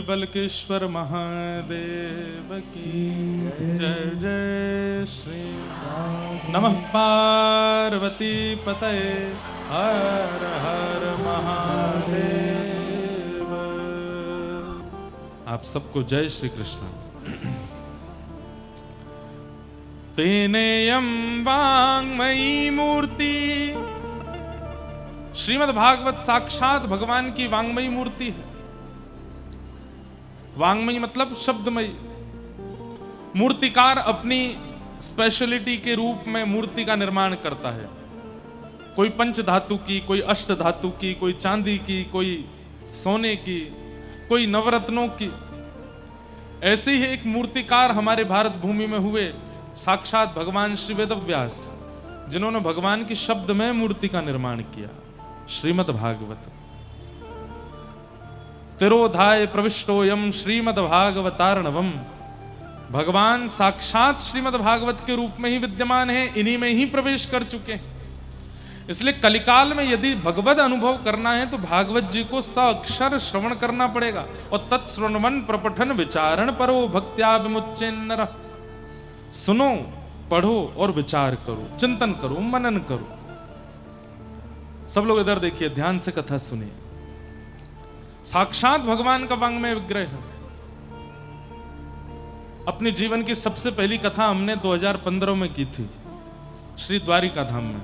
बलकेश्वर महादेव की जय जय श्री नमः पार्वती पतये हर हर महादेव। आप सबको जय श्री कृष्ण। तेनेयं वाङ्मयी मूर्ति, श्रीमद् भागवत साक्षात भगवान की वांग्मयी मूर्ति है। वांग्मयी मतलब शब्दमयी। मूर्तिकार अपनी स्पेशलिटी के रूप में मूर्ति का निर्माण करता है। कोई पंच धातु की, कोई अष्ट धातु की, कोई चांदी की, कोई सोने की, कोई नवरत्नों की। ऐसे ही एक मूर्तिकार हमारे भारत भूमि में हुए, साक्षात भगवान श्री वेदव्यास, जिन्होंने भगवान की शब्द में मूर्ति का निर्माण किया। श्रीमद् भागवत तिरोधाय प्रविष्टोयम श्रीमद् भागवतार्णवम। भगवान साक्षात श्रीमद् भागवत के रूप में ही विद्यमान है, इन्हीं में ही प्रवेश कर चुके हैं। इसलिए कलिकाल में यदि भगवद अनुभव करना है तो भागवत जी को साक्षर श्रवण करना पड़ेगा। और तत्श्रवण प्रपठन विचारण परो भक्त्या विमुच्चेन्नर। सुनो, पढ़ो और विचार करो, चिंतन करो, मनन करो। सब लोग इधर देखिए, ध्यान से कथा सुनिए। साक्षात भगवान का वांग्मय विग्रह है। अपने जीवन की सबसे पहली कथा हमने 2015 में की थी, श्री द्वारिका धाम में।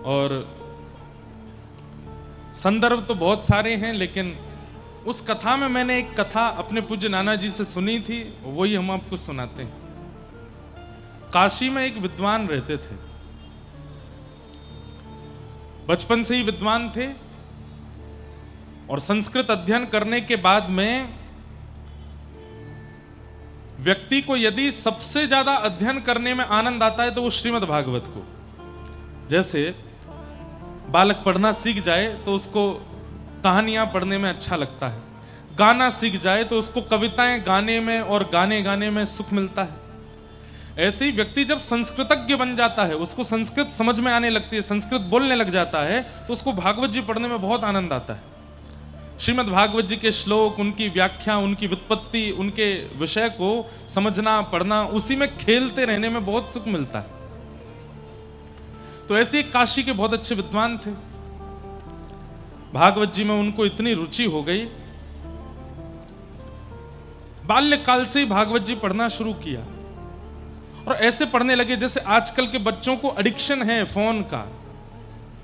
और संदर्भ तो बहुत सारे हैं, लेकिन उस कथा में मैंने एक कथा अपने पूज्य नाना जी से सुनी थी, वही हम आपको सुनाते हैं। काशी में एक विद्वान रहते थे, बचपन से ही विद्वान थे। और संस्कृत अध्ययन करने के बाद में व्यक्ति को यदि सबसे ज्यादा अध्ययन करने में आनंद आता है तो वो श्रीमद् भागवत को। जैसे बालक पढ़ना सीख जाए तो उसको कहानियां पढ़ने में अच्छा लगता है, गाना सीख जाए तो उसको कविताएं गाने में और गाने गाने में सुख मिलता है। ऐसे ही व्यक्ति जब संस्कृतज्ञ बन जाता है, उसको संस्कृत समझ में आने लगती है, संस्कृत बोलने लग जाता है, तो उसको भागवत जी पढ़ने में बहुत आनंद आता है। श्रीमद् भागवत जी के श्लोक, उनकी व्याख्या, उनकी व्युत्पत्ति, उनके विषय को समझना, पढ़ना, उसी में खेलते रहने में बहुत सुख मिलता है। तो ऐसे काशी के बहुत अच्छे विद्वान थे। भागवत जी में उनको इतनी रुचि हो गई, बाल्यकाल से ही भागवत जी पढ़ना शुरू किया। और ऐसे पढ़ने लगे जैसे आजकल के बच्चों को एडिक्शन है फोन का,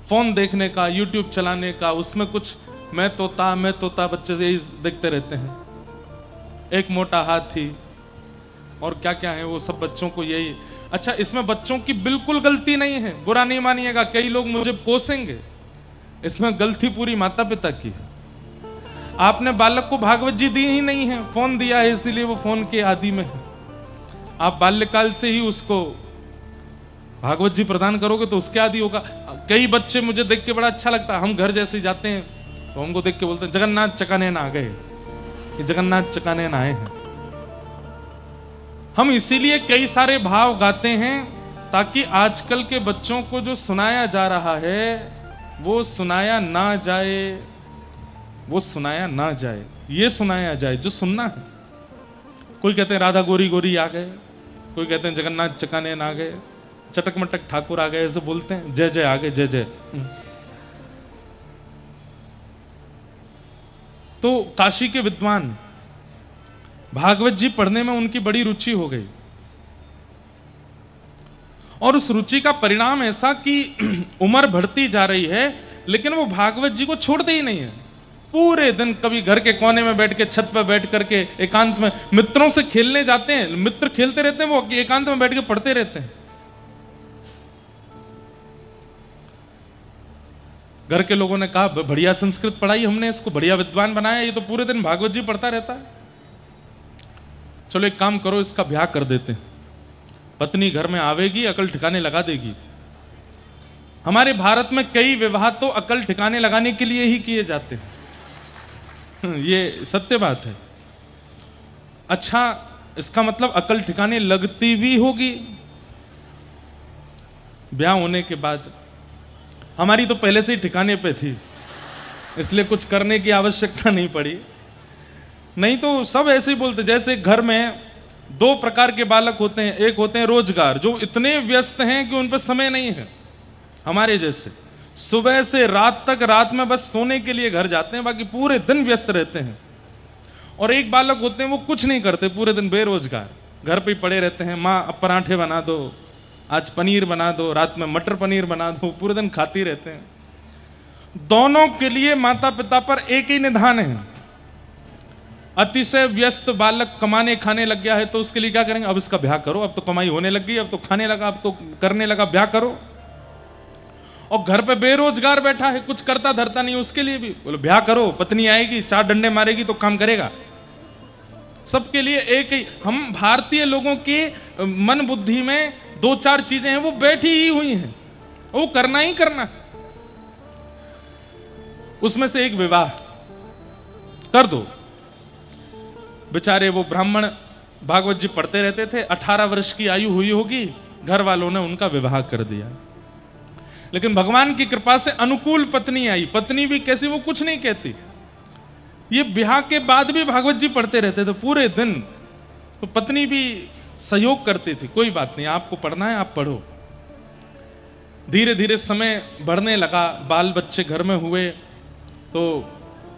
फोन देखने का, यूट्यूब चलाने का। उसमें कुछ मैं तोता बच्चे यही देखते रहते हैं, एक मोटा हाथी और क्या क्या है वो सब बच्चों को यही। अच्छा, इसमें बच्चों की बिल्कुल गलती नहीं है, बुरा नहीं मानिएगा, कई लोग मुझे कोसेंगे। इसमें गलती पूरी माता पिता की है। आपने बालक को भागवत जी दी ही नहीं है, फोन दिया है, इसीलिए वो फोन के आदी में है। आप बाल्यकाल से ही उसको भागवत जी प्रदान करोगे तो उसके आदी होगा। कई बच्चे मुझे देख के बड़ा अच्छा लगता है, हम घर जैसे जाते हैं तो हमको देख के बोलते हैं जगन्नाथ चकानयन आ गए, ये जगन्नाथ चकानयन आए हैं। हम इसीलिए कई सारे भाव गाते हैं ताकि आजकल के बच्चों को जो सुनाया जा रहा है वो सुनाया ना जाए, वो सुनाया ना जाए, ये सुनाया जाए जो सुनना है। कोई कहते हैं राधा गोरी गोरी आ गए, कोई कहते हैं जगन्नाथ चकानयन आ गए, चटक मटक ठाकुर आ गए, ऐसे बोलते हैं। जय जय आ गए, जय जय। तो काशी के विद्वान भागवत जी पढ़ने में उनकी बड़ी रुचि हो गई। और उस रुचि का परिणाम ऐसा कि उम्र बढ़ती जा रही है, लेकिन वो भागवत जी को छोड़ते ही नहीं है। पूरे दिन कभी घर के कोने में बैठ के, छत पर बैठ करके एकांत में मित्रों से खेलने जाते हैं, मित्र खेलते रहते हैं, वो एकांत में बैठ के पढ़ते रहते हैं। घर के लोगों ने कहा बढ़िया संस्कृत पढ़ाई हमने, इसको बढ़िया विद्वान बनाया, ये तो पूरे दिन भागवत जी पढ़ता रहता है। चलो एक काम करो, इसका ब्याह कर देते हैं, पत्नी घर में आवेगी, अकल ठिकाने लगा देगी। हमारे भारत में कई विवाह तो अकल ठिकाने लगाने के लिए ही किए जाते हैं, ये सत्य बात है। अच्छा, इसका मतलब अकल ठिकाने लगती भी होगी ब्याह होने के बाद। हमारी तो पहले से ही ठिकाने पे थी, इसलिए कुछ करने की आवश्यकता नहीं पड़ी। नहीं तो सब ऐसे ही बोलते। जैसे घर में दो प्रकार के बालक होते हैं, एक होते हैं रोजगार, जो इतने व्यस्त हैं कि उन पर समय नहीं है, हमारे जैसे सुबह से रात तक, रात में बस सोने के लिए घर जाते हैं, बाकी पूरे दिन व्यस्त रहते हैं। और एक बालक होते हैं वो कुछ नहीं करते, पूरे दिन बेरोजगार, घर पे ही पड़े रहते हैं। माँ अब पराठे बना दो, आज पनीर बना दो, रात में मटर पनीर बना दो, पूरे दिन खाती रहते हैं। दोनों के लिए माता पिता पर एक ही निधान है। अतिशय व्यस्त बालक कमाने खाने लग गया है तो उसके लिए क्या करेंगे? अब इसका ब्याह करो, अब तो कमाई होने लग गई, अब तो खाने लगा, अब तो करने लगा, ब्याह करो। और घर पे बेरोजगार बैठा है, कुछ करता धरता नहीं, उसके लिए भी बोलो ब्याह करो, पत्नी आएगी, चार डंडे मारेगी तो काम करेगा। सबके लिए एक ही। हम भारतीय लोगों के मन बुद्धि में दो चार चीजें हैं, वो बैठी ही हुई हैं, वो करना ही करना। उसमें से एक विवाह कर दो। बेचारे वो ब्राह्मण भागवत जी पढ़ते रहते थे, 18 वर्ष की आयु हुई होगी, घर वालों ने उनका विवाह कर दिया। लेकिन भगवान की कृपा से अनुकूल पत्नी आई। पत्नी भी कैसी, वो कुछ नहीं कहती। ये ब्याह के बाद भी भागवत जी पढ़ते रहते थे पूरे दिन, तो पत्नी भी सहयोग करती थी, कोई बात नहीं, आपको पढ़ना है आप पढ़ो। धीरे धीरे समय बढ़ने लगा, बाल बच्चे घर में हुए, तो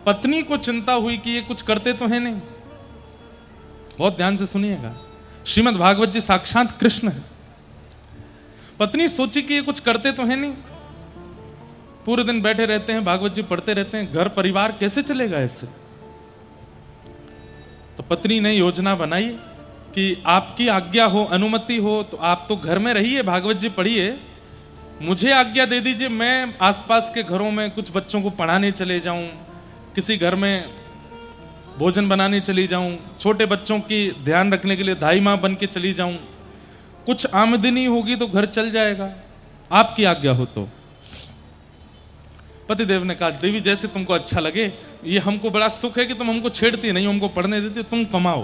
पत्नी को चिंता हुई कि ये कुछ करते तो है नहीं। बहुत ध्यान से सुनिएगा, श्रीमद् भागवत जी साक्षात कृष्ण है। पत्नी सोची कि ये कुछ करते तो है नहीं, पूरे दिन बैठे रहते हैं, भागवत जी पढ़ते रहते हैं, घर परिवार कैसे चलेगा ऐसे? तो पत्नी ने योजना बनाई कि आपकी आज्ञा हो, अनुमति हो तो आप तो घर में रहिए, भागवत जी पढ़िए, मुझे आज्ञा दे दीजिए, मैं आसपास के घरों में कुछ बच्चों को पढ़ाने चले जाऊं, किसी घर में भोजन बनाने चली जाऊं, छोटे बच्चों की ध्यान रखने के लिए दाई माँ बन के चली जाऊं, कुछ आमदनी होगी तो घर चल जाएगा, आपकी आज्ञा हो तो। पतिदेव ने कहा, देवी जैसे तुमको अच्छा लगे, ये हमको बड़ा सुख है कि तुम हमको छेड़ती नहीं, हमको पढ़ने देती, तुम कमाओ,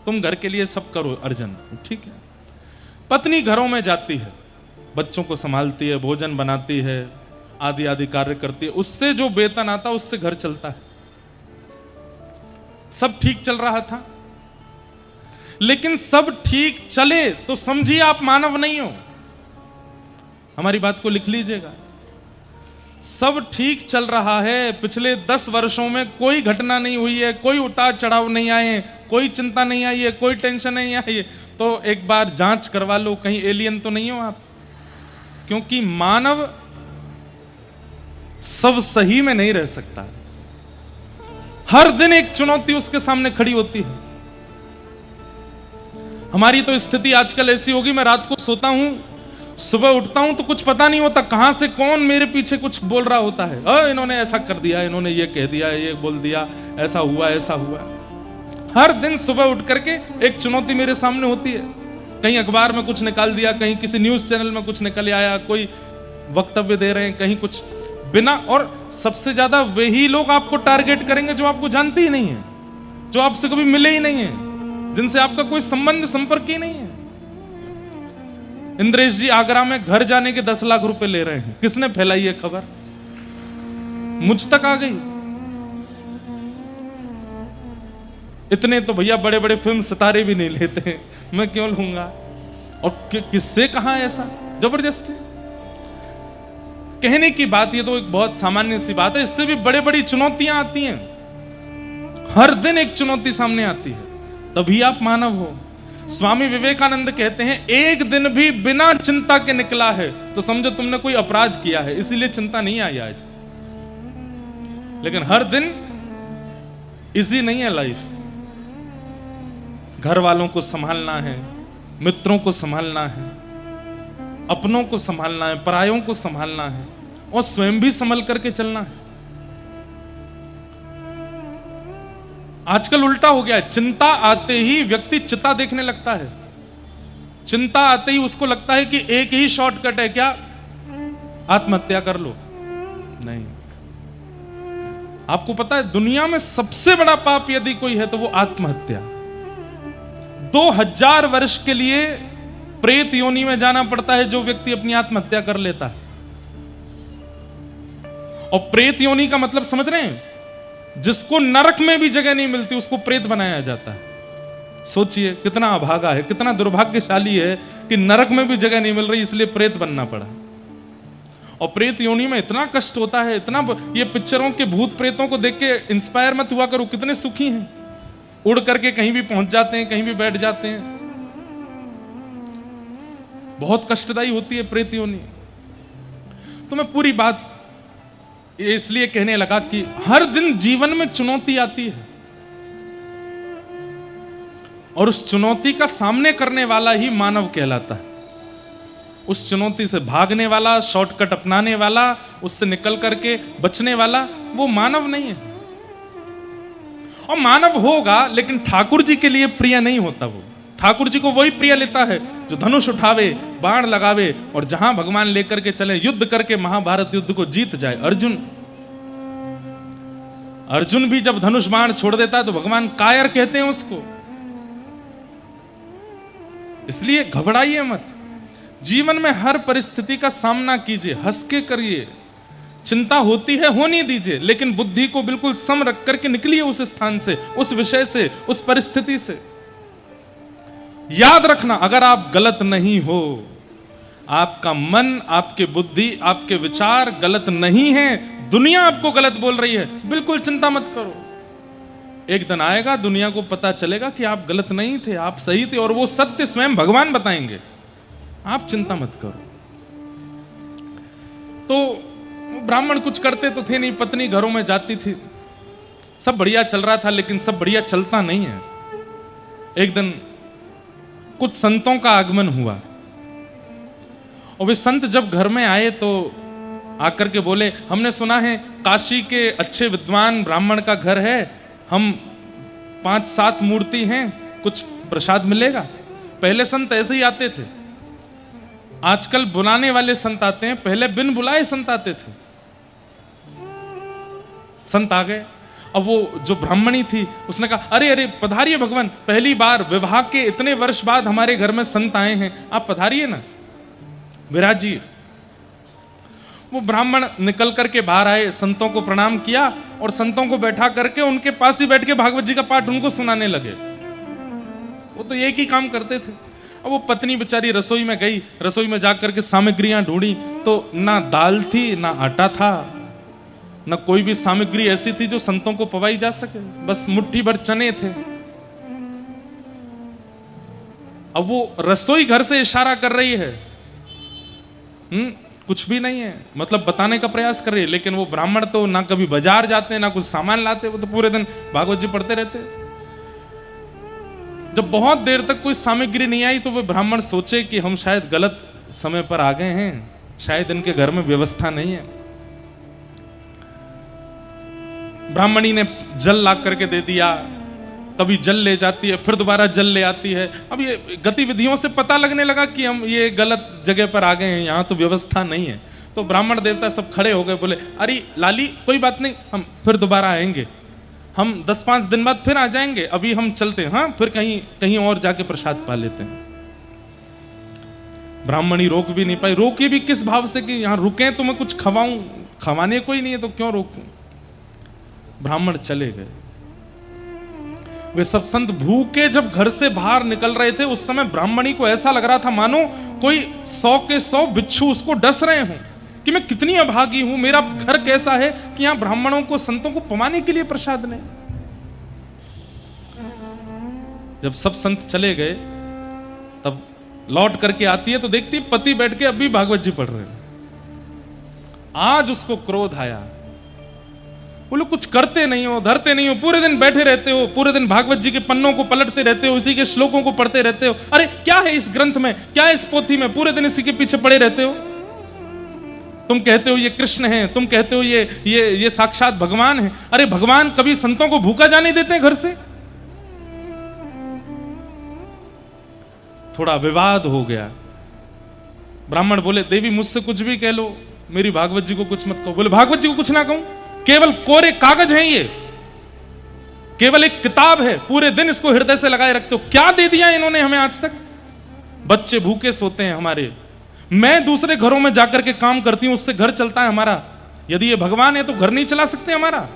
तुम घर के लिए सब करो अर्जन, ठीक है। पत्नी घरों में जाती है, बच्चों को संभालती है, भोजन बनाती है, आदि आदि कार्य करती है, उससे जो वेतन आता उससे घर चलता है। सब ठीक चल रहा था। लेकिन सब ठीक चले तो समझिए आप मानव नहीं हो, हमारी बात को लिख लीजिएगा। सब ठीक चल रहा है, पिछले 10 वर्षों में कोई घटना नहीं हुई है, कोई उतार चढ़ाव नहीं आए हैं, कोई चिंता नहीं आई है, कोई टेंशन नहीं आई है, तो एक बार जांच करवा लो, कहीं एलियन तो नहीं हो आप। क्योंकि मानव सब सही में नहीं रह सकता, हर दिन एक चुनौती उसके सामने खड़ी होती है। हमारी तो स्थिति आजकल ऐसी होगी, मैं रात को सोता हूं, सुबह उठता हूं तो कुछ पता नहीं होता कहां से कौन मेरे पीछे कुछ बोल रहा होता है। इन्होंने ऐसा कर दिया, इन्होंने ये कह दिया, ये बोल दिया, ऐसा हुआ, ऐसा हुआ। हर दिन सुबह उठ करके एक चुनौती मेरे सामने होती है। कहीं अखबार में कुछ निकाल दिया, कहीं किसी न्यूज चैनल में कुछ निकल आया, कोई वक्तव्य दे रहे हैं, कहीं कुछ बिना। और सबसे ज्यादा वही लोग आपको टारगेट करेंगे जो आपको जानते ही नहीं है, जो आपसे कभी मिले ही नहीं है, जिनसे आपका कोई संबंध संपर्क ही नहीं है। इंद्रेश जी आगरा में घर जाने के 10 लाख रुपए ले रहे हैं, किसने फैलाई ये खबर? मुझ तक आ गई। इतने तो भैया बड़े बड़े फिल्म सितारे भी नहीं लेते, मैं क्यों लूंगा? और किससे कहा ऐसा? जबरदस्ती कहने की बात, ये तो एक बहुत सामान्य सी बात है, इससे भी बड़े बड़ी चुनौतियां आती हैं, हर दिन एक चुनौती सामने आती है, तभी आप मानव हो। स्वामी विवेकानंद कहते हैं, एक दिन भी बिना चिंता के निकला है तो समझो तुमने कोई अपराध किया है, इसीलिए चिंता नहीं आई आज। लेकिन हर दिन इजी नहीं है लाइफ। घर वालों को संभालना है, मित्रों को संभालना है, अपनों को संभालना है, परायों को संभालना है, और स्वयं भी संभल करके चलना है। आजकल उल्टा हो गया है, चिंता आते ही व्यक्ति चिता देखने लगता है। चिंता आते ही उसको लगता है कि एक ही शॉर्टकट है, क्या? आत्महत्या कर लो। नहीं, आपको पता है दुनिया में सबसे बड़ा पाप यदि कोई है तो वो आत्महत्या। 2000 वर्ष के लिए प्रेत योनि में जाना पड़ता है जो व्यक्ति अपनी आत्महत्या कर लेता है। और प्रेत योनि का मतलब समझ रहे हैं? जिसको नरक में भी जगह नहीं मिलती उसको प्रेत बनाया जाता है। सोचिए कितना अभागा है, कितना दुर्भाग्यशाली है कि नरक में भी जगह नहीं मिल रही इसलिए प्रेत बनना पड़ा। और प्रेत योनि में इतना कष्ट होता है, इतना। ये पिक्चरों के भूत प्रेतों को देख के इंस्पायर मत हुआ करो, कितने सुखी हैं, उड़ करके कहीं भी पहुंच जाते हैं, कहीं भी बैठ जाते हैं। बहुत कष्टदायी होती है प्रेत योनि। तो मैं पूरी बात इसलिए कहने लगा कि हर दिन जीवन में चुनौती आती है और उस चुनौती का सामने करने वाला ही मानव कहलाता है। उस चुनौती से भागने वाला, शॉर्टकट अपनाने वाला, उससे निकल करके बचने वाला, वो मानव नहीं है। और मानव होगा लेकिन ठाकुर जी के लिए प्रिय नहीं होता। वो ठाकुर जी को वही प्रिय लेता है जो धनुष उठावे, बाण लगावे और जहां भगवान लेकर के चले, युद्ध करके महाभारत युद्ध को जीत जाए। अर्जुन भी जब धनुष बाण छोड़ देता है तो भगवान कायर कहते हैं उसको। इसलिए घबराइए मत, जीवन में हर परिस्थिति का सामना कीजिए, हंस के करिए। चिंता होती है, होने दीजिए, लेकिन बुद्धि को बिल्कुल सम रख करके निकलिए उस स्थान से, उस विषय से, उस परिस्थिति से। याद रखना, अगर आप गलत नहीं हो, आपका मन, आपके बुद्धि, आपके विचार गलत नहीं है, दुनिया आपको गलत बोल रही है, बिल्कुल चिंता मत करो। एक दिन आएगा, दुनिया को पता चलेगा कि आप गलत नहीं थे, आप सही थे, और वो सत्य स्वयं भगवान बताएंगे। आप चिंता मत करो। तो ब्राह्मण कुछ करते तो थे नहीं, पत्नी घरों में जाती थी, सब बढ़िया चल रहा था, लेकिन सब बढ़िया चलता नहीं है। एक दिन कुछ संतों का आगमन हुआ और वे संत जब घर में आए तो आकर के बोले, हमने सुना है काशी के अच्छे विद्वान ब्राह्मण का घर है, हम 5-7 मूर्ति हैं, कुछ प्रसाद मिलेगा। पहले संत ऐसे ही आते थे, आजकल बुलाने वाले संत आते हैं, पहले बिन बुलाए संत आते थे। संत आ गए, अब वो जो ब्राह्मणी थी उसने कहा, अरे अरे पधारिए भगवान, पहली बार विवाह के इतने वर्ष बाद हमारे घर में संत आए हैं, आप पधारिए ना, विराजिए। वो ब्राह्मण निकल करके बाहर आए, संतों को प्रणाम किया और संतों को बैठा करके उनके पास ही बैठ के भागवत जी का पाठ उनको सुनाने लगे। वो तो एक ही काम करते थे। अब वो पत्नी बेचारी रसोई में गई, रसोई में जाकर के सामग्रियां ढूंढी तो ना दाल थी, ना आटा था, ना कोई भी सामग्री ऐसी थी जो संतों को पवाई जा सके, बस मुट्ठी भर चने थे। अब वो रसोई घर से इशारा कर रही है, कुछ भी नहीं है, मतलब बताने का प्रयास कर रही है, लेकिन वो ब्राह्मण तो ना कभी बाजार जाते, ना कुछ सामान लाते, वो तो पूरे दिन भागवत जी पढ़ते रहते। जब बहुत देर तक कोई सामग्री नहीं आई तो वे ब्राह्मण सोचे कि हम शायद गलत समय पर आ गए हैं, शायद इनके घर में व्यवस्था नहीं है। ब्राह्मणी ने जल ला करके दे दिया, कभी जल ले जाती है, फिर दोबारा जल ले आती है। अब ये गतिविधियों से पता लगने लगा कि हम ये गलत जगह पर आ गए हैं, यहाँ तो व्यवस्था नहीं है। तो ब्राह्मण देवता सब खड़े हो गए, बोले, अरे लाली कोई बात नहीं, हम फिर दोबारा आएंगे, हम 10-5 दिन बाद फिर आ जाएंगे, अभी हम चलते हैं, हाँ फिर कहीं और जाके प्रसाद पा लेते हैं। ब्राह्मणी रोक भी नहीं पाई, रोके भी किस भाव से कि यहाँ रुके तो मैं कुछ खवाऊं, खवाने कोई नहीं है तो क्यों रोकूं। ब्राह्मण चले गए। वे सब संत भूखे जब घर से बाहर निकल रहे थे, उस समय ब्राह्मणी को ऐसा लग रहा था मानो कोई 100 के 100 बिच्छू उसको डस रहे हों कि मैं कितनी अभागी हूं, मेरा घर कैसा है कि यहां ब्राह्मणों को, संतों को पवाने के लिए प्रसाद नहीं। जब सब संत चले गए तब लौट करके आती है तो देखती है पति बैठ के अभी भागवत जी पढ़ रहे हैं। आज उसको क्रोध आया, बोलो कुछ करते नहीं हो, धरते नहीं हो, पूरे दिन बैठे रहते हो, पूरे दिन भागवत जी के पन्नों को पलटते रहते हो, इसी के श्लोकों को पढ़ते रहते हो। अरे क्या है इस ग्रंथ में, क्या है इस पोथी में, पूरे दिन इसी के पीछे पड़े रहते हो। तुम कहते हो ये कृष्ण है, तुम कहते हो ये साक्षात भगवान है। अरे भगवान कभी संतों को भूखा जाने देते हैं घर से? थोड़ा विवाद हो गया। ब्राह्मण बोले, देवी मुझसे कुछ भी कह लो, मेरी भागवत जी को कुछ मत कहो। बोले, भागवत जी को कुछ ना कहूं, केवल कोरे कागज हैं ये, केवल एक किताब है, पूरे दिन इसको हृदय से लगाए रखते हो। क्या दे दिया इन्होंने हमें आज तक? बच्चे भूखे सोते हैं हमारे, मैं दूसरे घरों में जाकर के काम करती हूं, उससे घर चलता है हमारा। यदि ये भगवान है तो घर नहीं चला सकते हमारा?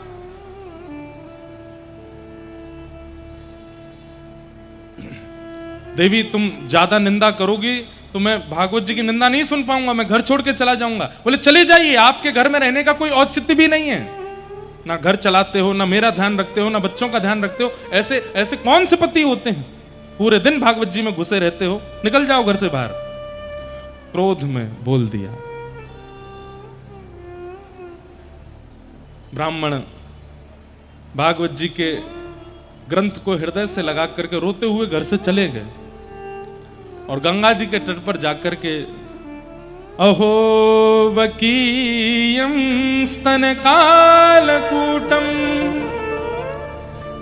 देवी तुम ज्यादा निंदा करोगी तो मैं भागवत जी की निंदा नहीं सुन पाऊंगा, मैं घर छोड़ के चला जाऊंगा। बोले चले जाइए, आपके घर में रहने का कोई औचित्य भी नहीं है, ना घर चलाते हो, ना मेरा ध्यान रखते हो, ना बच्चों का ध्यान रखते हो। ऐसे ऐसे कौन से पति होते हैं, पूरे दिन भागवत जी में घुसे रहते हो, निकल जाओ घर से बाहर। क्रोध में बोल दिया। ब्राह्मण भागवत जी के ग्रंथ को हृदय से लगा करके रोते हुए घर से चले गए और गंगा जी के तट पर जाकर के अहो बकीयम स्तन कालकूटम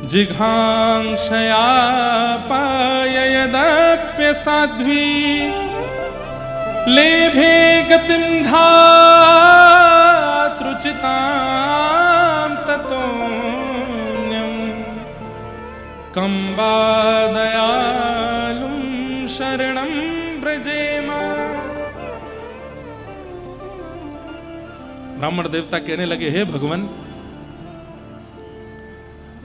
जिघांक्षया पाययदप्य साध्वी लेभे गतिम धातृचितां ततोऽन्यं कंबा दयालुं शरणं व्रजेम। ब्राह्मण देवता कहने लगे, हे भगवान,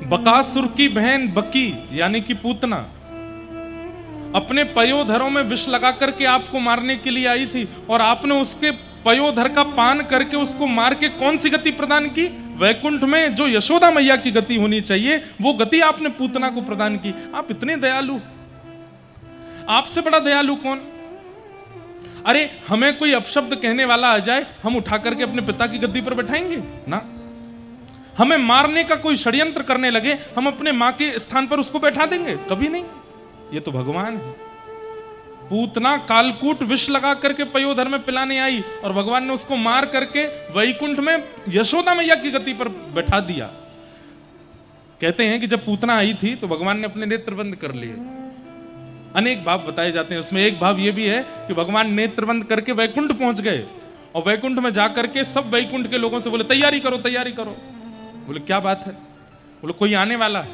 बकासुर की बहन बकी यानी कि पूतना अपने पयोधरों में विष लगा करके आपको मारने के लिए आई थी और आपने उसके पयोधर का पान करके उसको मार के कौन सी गति प्रदान की? वैकुंठ में जो यशोदा मैया की गति होनी चाहिए वो गति आपने पूतना को प्रदान की। आप इतने दयालु, आपसे बड़ा दयालु कौन? अरे हमें कोई अपशब्द कहने वाला आ जाए, हम उठा करके अपने पिता की गद्दी पर बैठाएंगे ना। हमें मारने का कोई षड्यंत्र करने लगे, हम अपने मां के स्थान पर उसको बैठा देंगे? कभी नहीं। ये तो भगवान है। पूतना कालकूट विष लगा करके पयोधर में पिलाने आई और भगवान ने उसको मार करके वैकुंठ में यशोदा मैया की गति पर बैठा दिया। कहते हैं कि जब पूतना आई थी तो भगवान ने अपने नेत्र बंद कर लिए। अनेक भाव बताए जाते हैं, उसमें एक भाव यह भी है कि भगवान नेत्र बंद करके वैकुंठ पहुंच गए और वैकुंठ में जाकर के सब वैकुंठ के लोगों से बोले तैयारी करो तैयारी करो। बोले क्या बात है? बोले कोई आने वाला है।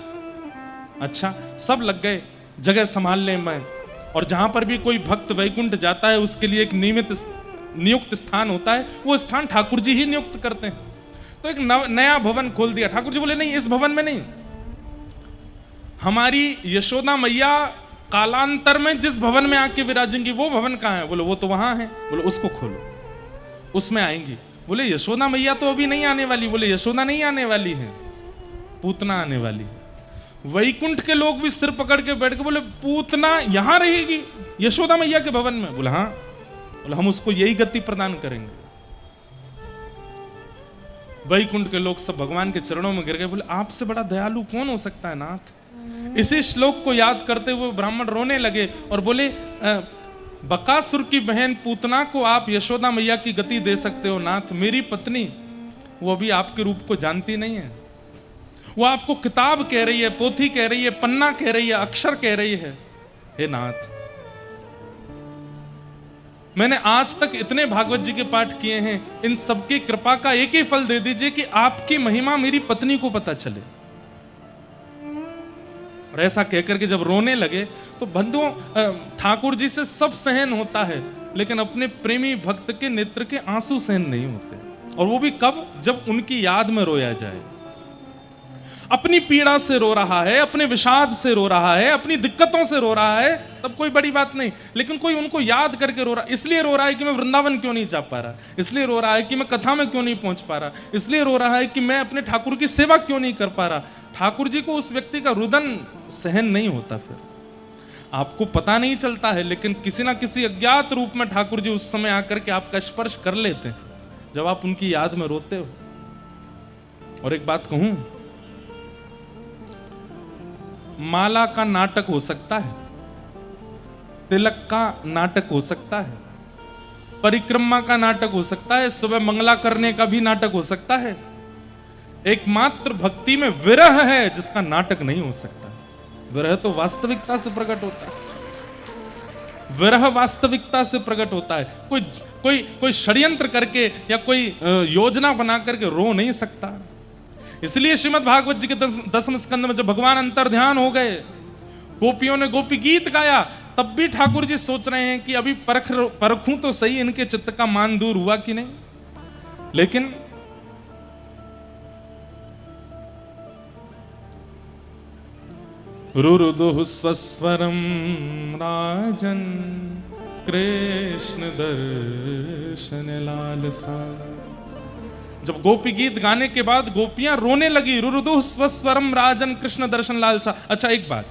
अच्छा, सब लग गए जगह संभाल ले मैं। और जहां पर भी कोई भक्त वैकुंठ जाता है उसके लिए एक नियुक्त स्थान होता है, वो स्थान ठाकुर जी ही नियुक्त करते हैं। तो एक नया भवन खोल दिया। ठाकुर जी बोले नहीं, इस भवन में नहीं, हमारी यशोदा मैया कालांतर में जिस भवन में आके विराजेंगी वो भवन कहाँ है? बोले वो तो वहां है। बोले उसको खोलो, उसमें आएंगी। बोले यशोदा मैया तो अभी नहीं आने वाली। बोले यशोदा नहीं आने वाली है, पूतना आने वाली है। वैकुंठ के लोग भी सिर पकड़ के बैठ के बोले पूतना यहां रहेगी यशोदा मैया के भवन में? बोले हाँ। बोले हम उसको यही गति प्रदान करेंगे। वैकुंठ के लोग सब भगवान के चरणों में गिर गए। बोले आपसे बड़ा दयालु कौन हो सकता है नाथ? इसी श्लोक को याद करते हुए ब्राह्मण रोने लगे और बोले बकासुर की बहन पूतना को आप यशोदा मैया की गति दे सकते हो नाथ, मेरी पत्नी वो अभी आपके रूप को जानती नहीं है। वो आपको किताब कह रही है, पोथी कह रही है, पन्ना कह रही है, अक्षर कह रही है। हे नाथ, मैंने आज तक इतने भागवत जी के पाठ किए हैं, इन सबकी कृपा का एक ही फल दे दीजिए कि आपकी महिमा मेरी पत्नी को पता चले। और ऐसा कहकर के जब रोने लगे तो बंधुओं, ठाकुर जी से सब सहन होता है लेकिन अपने प्रेमी भक्त के नेत्र के आंसू सहन नहीं होते। और वो भी कब? जब उनकी याद में रोया जाए। अपनी पीड़ा से रो रहा है, अपने विषाद से रो रहा है, अपनी दिक्कतों से रो रहा है, तब कोई बड़ी बात नहीं। लेकिन कोई उनको याद करके रो रहा, इसलिए रो रहा है कि मैं वृंदावन क्यों नहीं जा पा रहा, इसलिए रो रहा है कि मैं कथा में क्यों नहीं पहुंच पा रहा, इसलिए रो रहा है कि मैं अपने ठाकुर की सेवा क्यों नहीं कर पा रहा। ठाकुर जी को उस व्यक्ति का रुदन सहन नहीं होता। फिर आपको पता नहीं चलता है लेकिन किसी ना किसी अज्ञात रूप में ठाकुर जी उस समय आकर के आपका स्पर्श कर लेते हैं जब आप उनकी याद में रोते हो। और एक बात कहूं, माला का नाटक हो सकता है, तिलक का नाटक हो सकता है, परिक्रमा का नाटक हो सकता है, सुबह मंगला करने का भी नाटक हो सकता है। एकमात्र भक्ति में विरह है जिसका नाटक नहीं हो सकता। विरह तो वास्तविकता से प्रकट होता है। विरह वास्तविकता से प्रकट होता है। कोई षड्यंत्र करके या कोई योजना बना करके रो नहीं सकता। इसलिए श्रीमद् भागवत जी के 10वें स्कंद में जब भगवान अंतर ध्यान हो गए, गोपियों ने गोपी गीत गाया, तब भी ठाकुर जी सोच रहे हैं कि अभी परखूं तो सही इनके चित्त का मान दूर हुआ कि नहीं। लेकिन रुरुदुः स्वस्वरम राजन कृष्ण दर्शन लालसा। जब गोपी गीत गाने के बाद गोपियां रोने लगी, रुरुदुः स्वस्वरम राजन कृष्ण दर्शन लालसा। अच्छा एक बात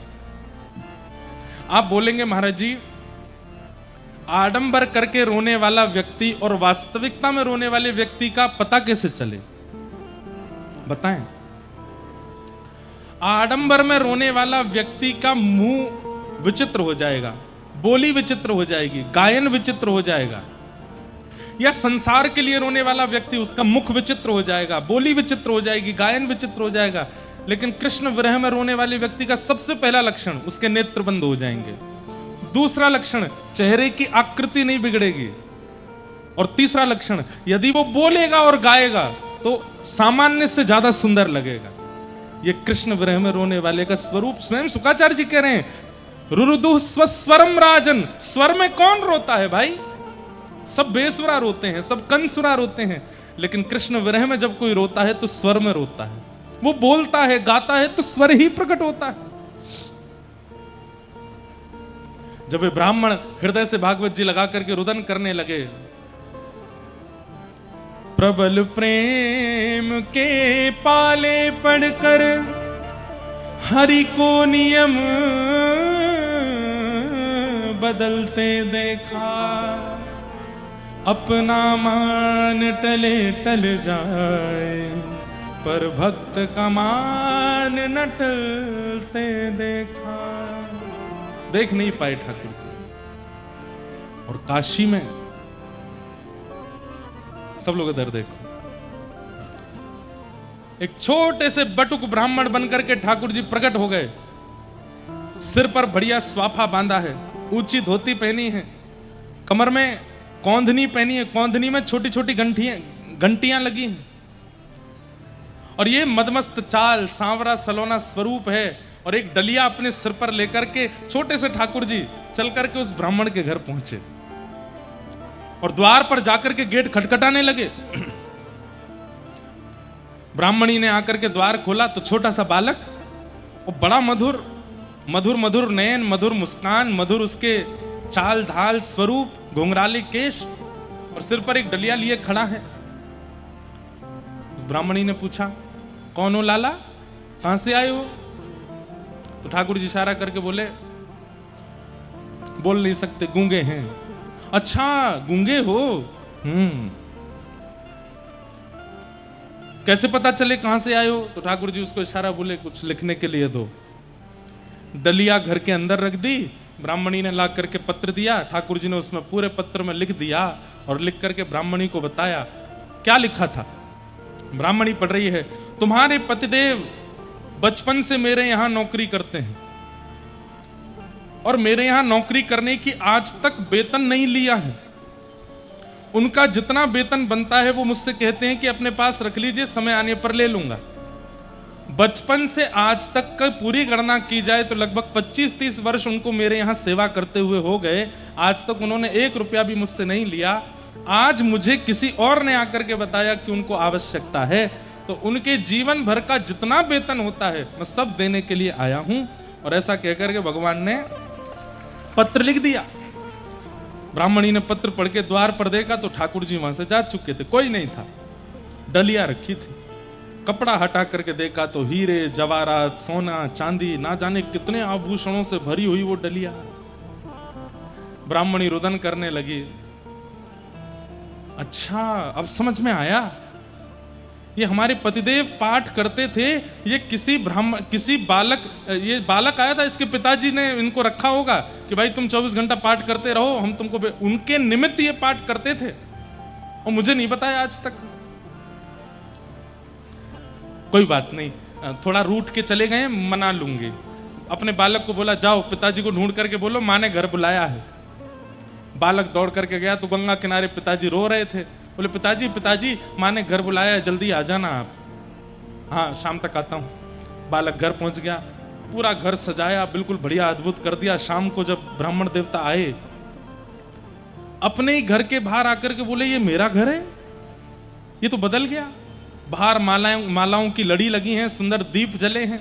आप बोलेंगे महाराज जी, आडंबर करके रोने वाला व्यक्ति और वास्तविकता में रोने वाले व्यक्ति का पता कैसे चले? बताएं। आडंबर में रोने वाला व्यक्ति का मुंह विचित्र हो जाएगा, बोली विचित्र हो जाएगी, गायन विचित्र हो जाएगा। या संसार के लिए रोने वाला व्यक्ति, उसका मुख विचित्र हो जाएगा, बोली विचित्र हो जाएगी, गायन विचित्र हो जाएगा। लेकिन कृष्ण विरह में रोने वाले व्यक्ति का सबसे पहला लक्षण, उसके नेत्र बंद हो जाएंगे। दूसरा लक्षण, चेहरे की आकृति नहीं बिगड़ेगी। और तीसरा लक्षण, यदि वो बोलेगा और गाएगा तो सामान्य से ज्यादा सुंदर लगेगा। ये कृष्ण विरह में रोने वाले का स्वरूप स्वयं शुकाचार्य जी कह रहे हैं। रुरुदुः स्वस्वरम राजन। स्वर में कौन रोता है भाई? सब बेसुरा रोते हैं, सब कंसुरा रोते हैं। लेकिन कृष्ण विरह में जब कोई रोता है तो स्वर में रोता है। वो बोलता है, गाता है तो स्वर ही प्रकट होता है। जब वे ब्राह्मण हृदय से भागवत जी लगा करके रुदन करने लगे, प्रबल प्रेम के पाले पढ़कर हरि को नियम बदलते देखा, अपना मान टले टल जाए पर भक्त का मान न टलते देखा। देख नहीं पाए ठाकुर जी। और काशी में सब लोग इधर देखो, एक छोटे से बटुक ब्राह्मण बनकर के ठाकुर जी प्रकट हो गए। सिर पर बढ़िया स्वाफा बांधा है, ऊंची धोती पहनी है, कमर में कौंधनी पहनी है, कौंधनी में छोटी छोटी घंटियां लगी हैं। और ये मदमस्त चाल, सांवरा सलोना स्वरूप है। और एक डलिया अपने सिर पर लेकर के छोटे से ठाकुर जी चल करके उस ब्राह्मण के घर पहुंचे और द्वार पर जाकर के गेट खटखटाने लगे। ब्राह्मणी ने आकर के द्वार खोला तो छोटा सा बालक, और बड़ा मधुर मधुर मधुर नयन, मधुर मुस्कान, मधुर उसके चाल ढाल स्वरूप, घुंघराले केश और सिर पर एक डलिया लिए खड़ा है। उस ब्राह्मणी ने पूछा, कौन हो लाला, कहां से आए हो? तो ठाकुर जी इशारा करके बोले, बोल नहीं सकते, गूंगे हैं। अच्छा गूंगे हो? कैसे पता चले कहां से आए हो? तो ठाकुर जी उसको इशारा बोले, कुछ लिखने के लिए दो। डलिया घर के अंदर रख दी, ब्राह्मणी ने ला करके पत्र दिया। ठाकुर जी ने उसमें पूरे पत्र में लिख दिया और लिख करके ब्राह्मणी को बताया। क्या लिखा था? ब्राह्मणी पढ़ रही है, तुम्हारे पतिदेव बचपन से मेरे यहां नौकरी करते हैं और मेरे यहां नौकरी करने की आज तक वेतन नहीं लिया है। उनका जितना वेतन बनता है वो मुझसे कहते हैं कि अपने पास रख लीजिए, समय आने पर ले लूंगा। बचपन से आज तक का पूरी गणना की जाए तो लगभग 25-30 वर्ष उनको मेरे यहां सेवा करते हुए हो गए। आज तक उन्होंने 1 रुपया भी मुझसे नहीं लिया। आज मुझे किसी और ने आकर के बताया कि उनको आवश्यकता है, तो उनके जीवन भर का जितना वेतन होता है मैं सब देने के लिए आया हूं। और ऐसा कहकर के भगवान ने पत्र लिख दिया। ब्राह्मणी ने पत्र पढ़ के द्वार पर देखा तो ठाकुर जी वहां से जा चुके थे, कोई नहीं था, डलिया रखी थी। कपड़ा हटा करके देखा तो हीरे जवाहरात, सोना चांदी, ना जाने कितने आभूषणों से भरी हुई वो डलिया। ब्राह्मणी रुदन करने लगी। अच्छा अब समझ में आया, ये हमारे पतिदेव पाठ करते थे, ये किसी बालक, ये बालक आया था, इसके पिताजी ने इनको रखा होगा कि भाई तुम 24 घंटा पाठ करते रहो, हम तुमको, उनके निमित्त ये पाठ करते थे और मुझे नहीं बताया आज तक। कोई बात नहीं, थोड़ा रूठ के चले गए, मना लूंगी। अपने बालक को बोला, जाओ पिताजी को ढूंढ करके बोलो माँ ने घर बुलाया है। बालक दौड़ करके गया तो गंगा किनारे पिताजी रो रहे थे। बोले, पिताजी पिताजी माँ ने घर बुलाया है, जल्दी आ जाना आप। हाँ शाम तक आता हूँ। बालक घर पहुंच गया, पूरा घर सजाया, बिल्कुल बढ़िया अद्भुत कर दिया। शाम को जब ब्राह्मण देवता आए, अपने ही घर के बाहर आकर के बोले, ये मेरा घर है, ये तो बदल गया। बाहर मालाओं की लड़ी लगी हैं, सुंदर दीप जले हैं।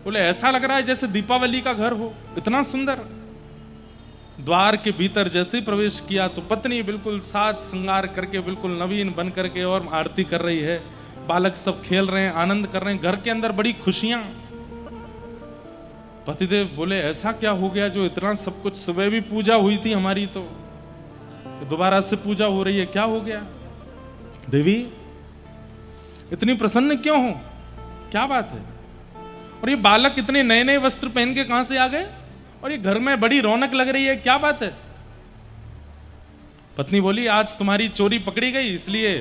बोले ऐसा लग रहा है जैसे दीपावली का घर हो, इतना सुंदर। द्वार के भीतर जैसे ही प्रवेश किया तो पत्नी बिल्कुल साज श्रृंगार करके बिल्कुल नवीन बन करके और आरती कर रही है। बालक सब खेल रहे हैं, आनंद कर रहे हैं, घर के अंदर बड़ी खुशियां। पतिदेव बोले ऐसा क्या हो गया जो इतना सब कुछ, सुबह भी पूजा हुई थी हमारी तो दोबारा से पूजा हो रही है, क्या हो गया? देवी इतनी प्रसन्न क्यों हो, क्या बात है? और ये बालक इतने नए नए वस्त्र पहन के कहां से आ गए, और ये घर में बड़ी रौनक लग रही है, क्या बात है? पत्नी बोली आज तुम्हारी चोरी पकड़ी गई इसलिए।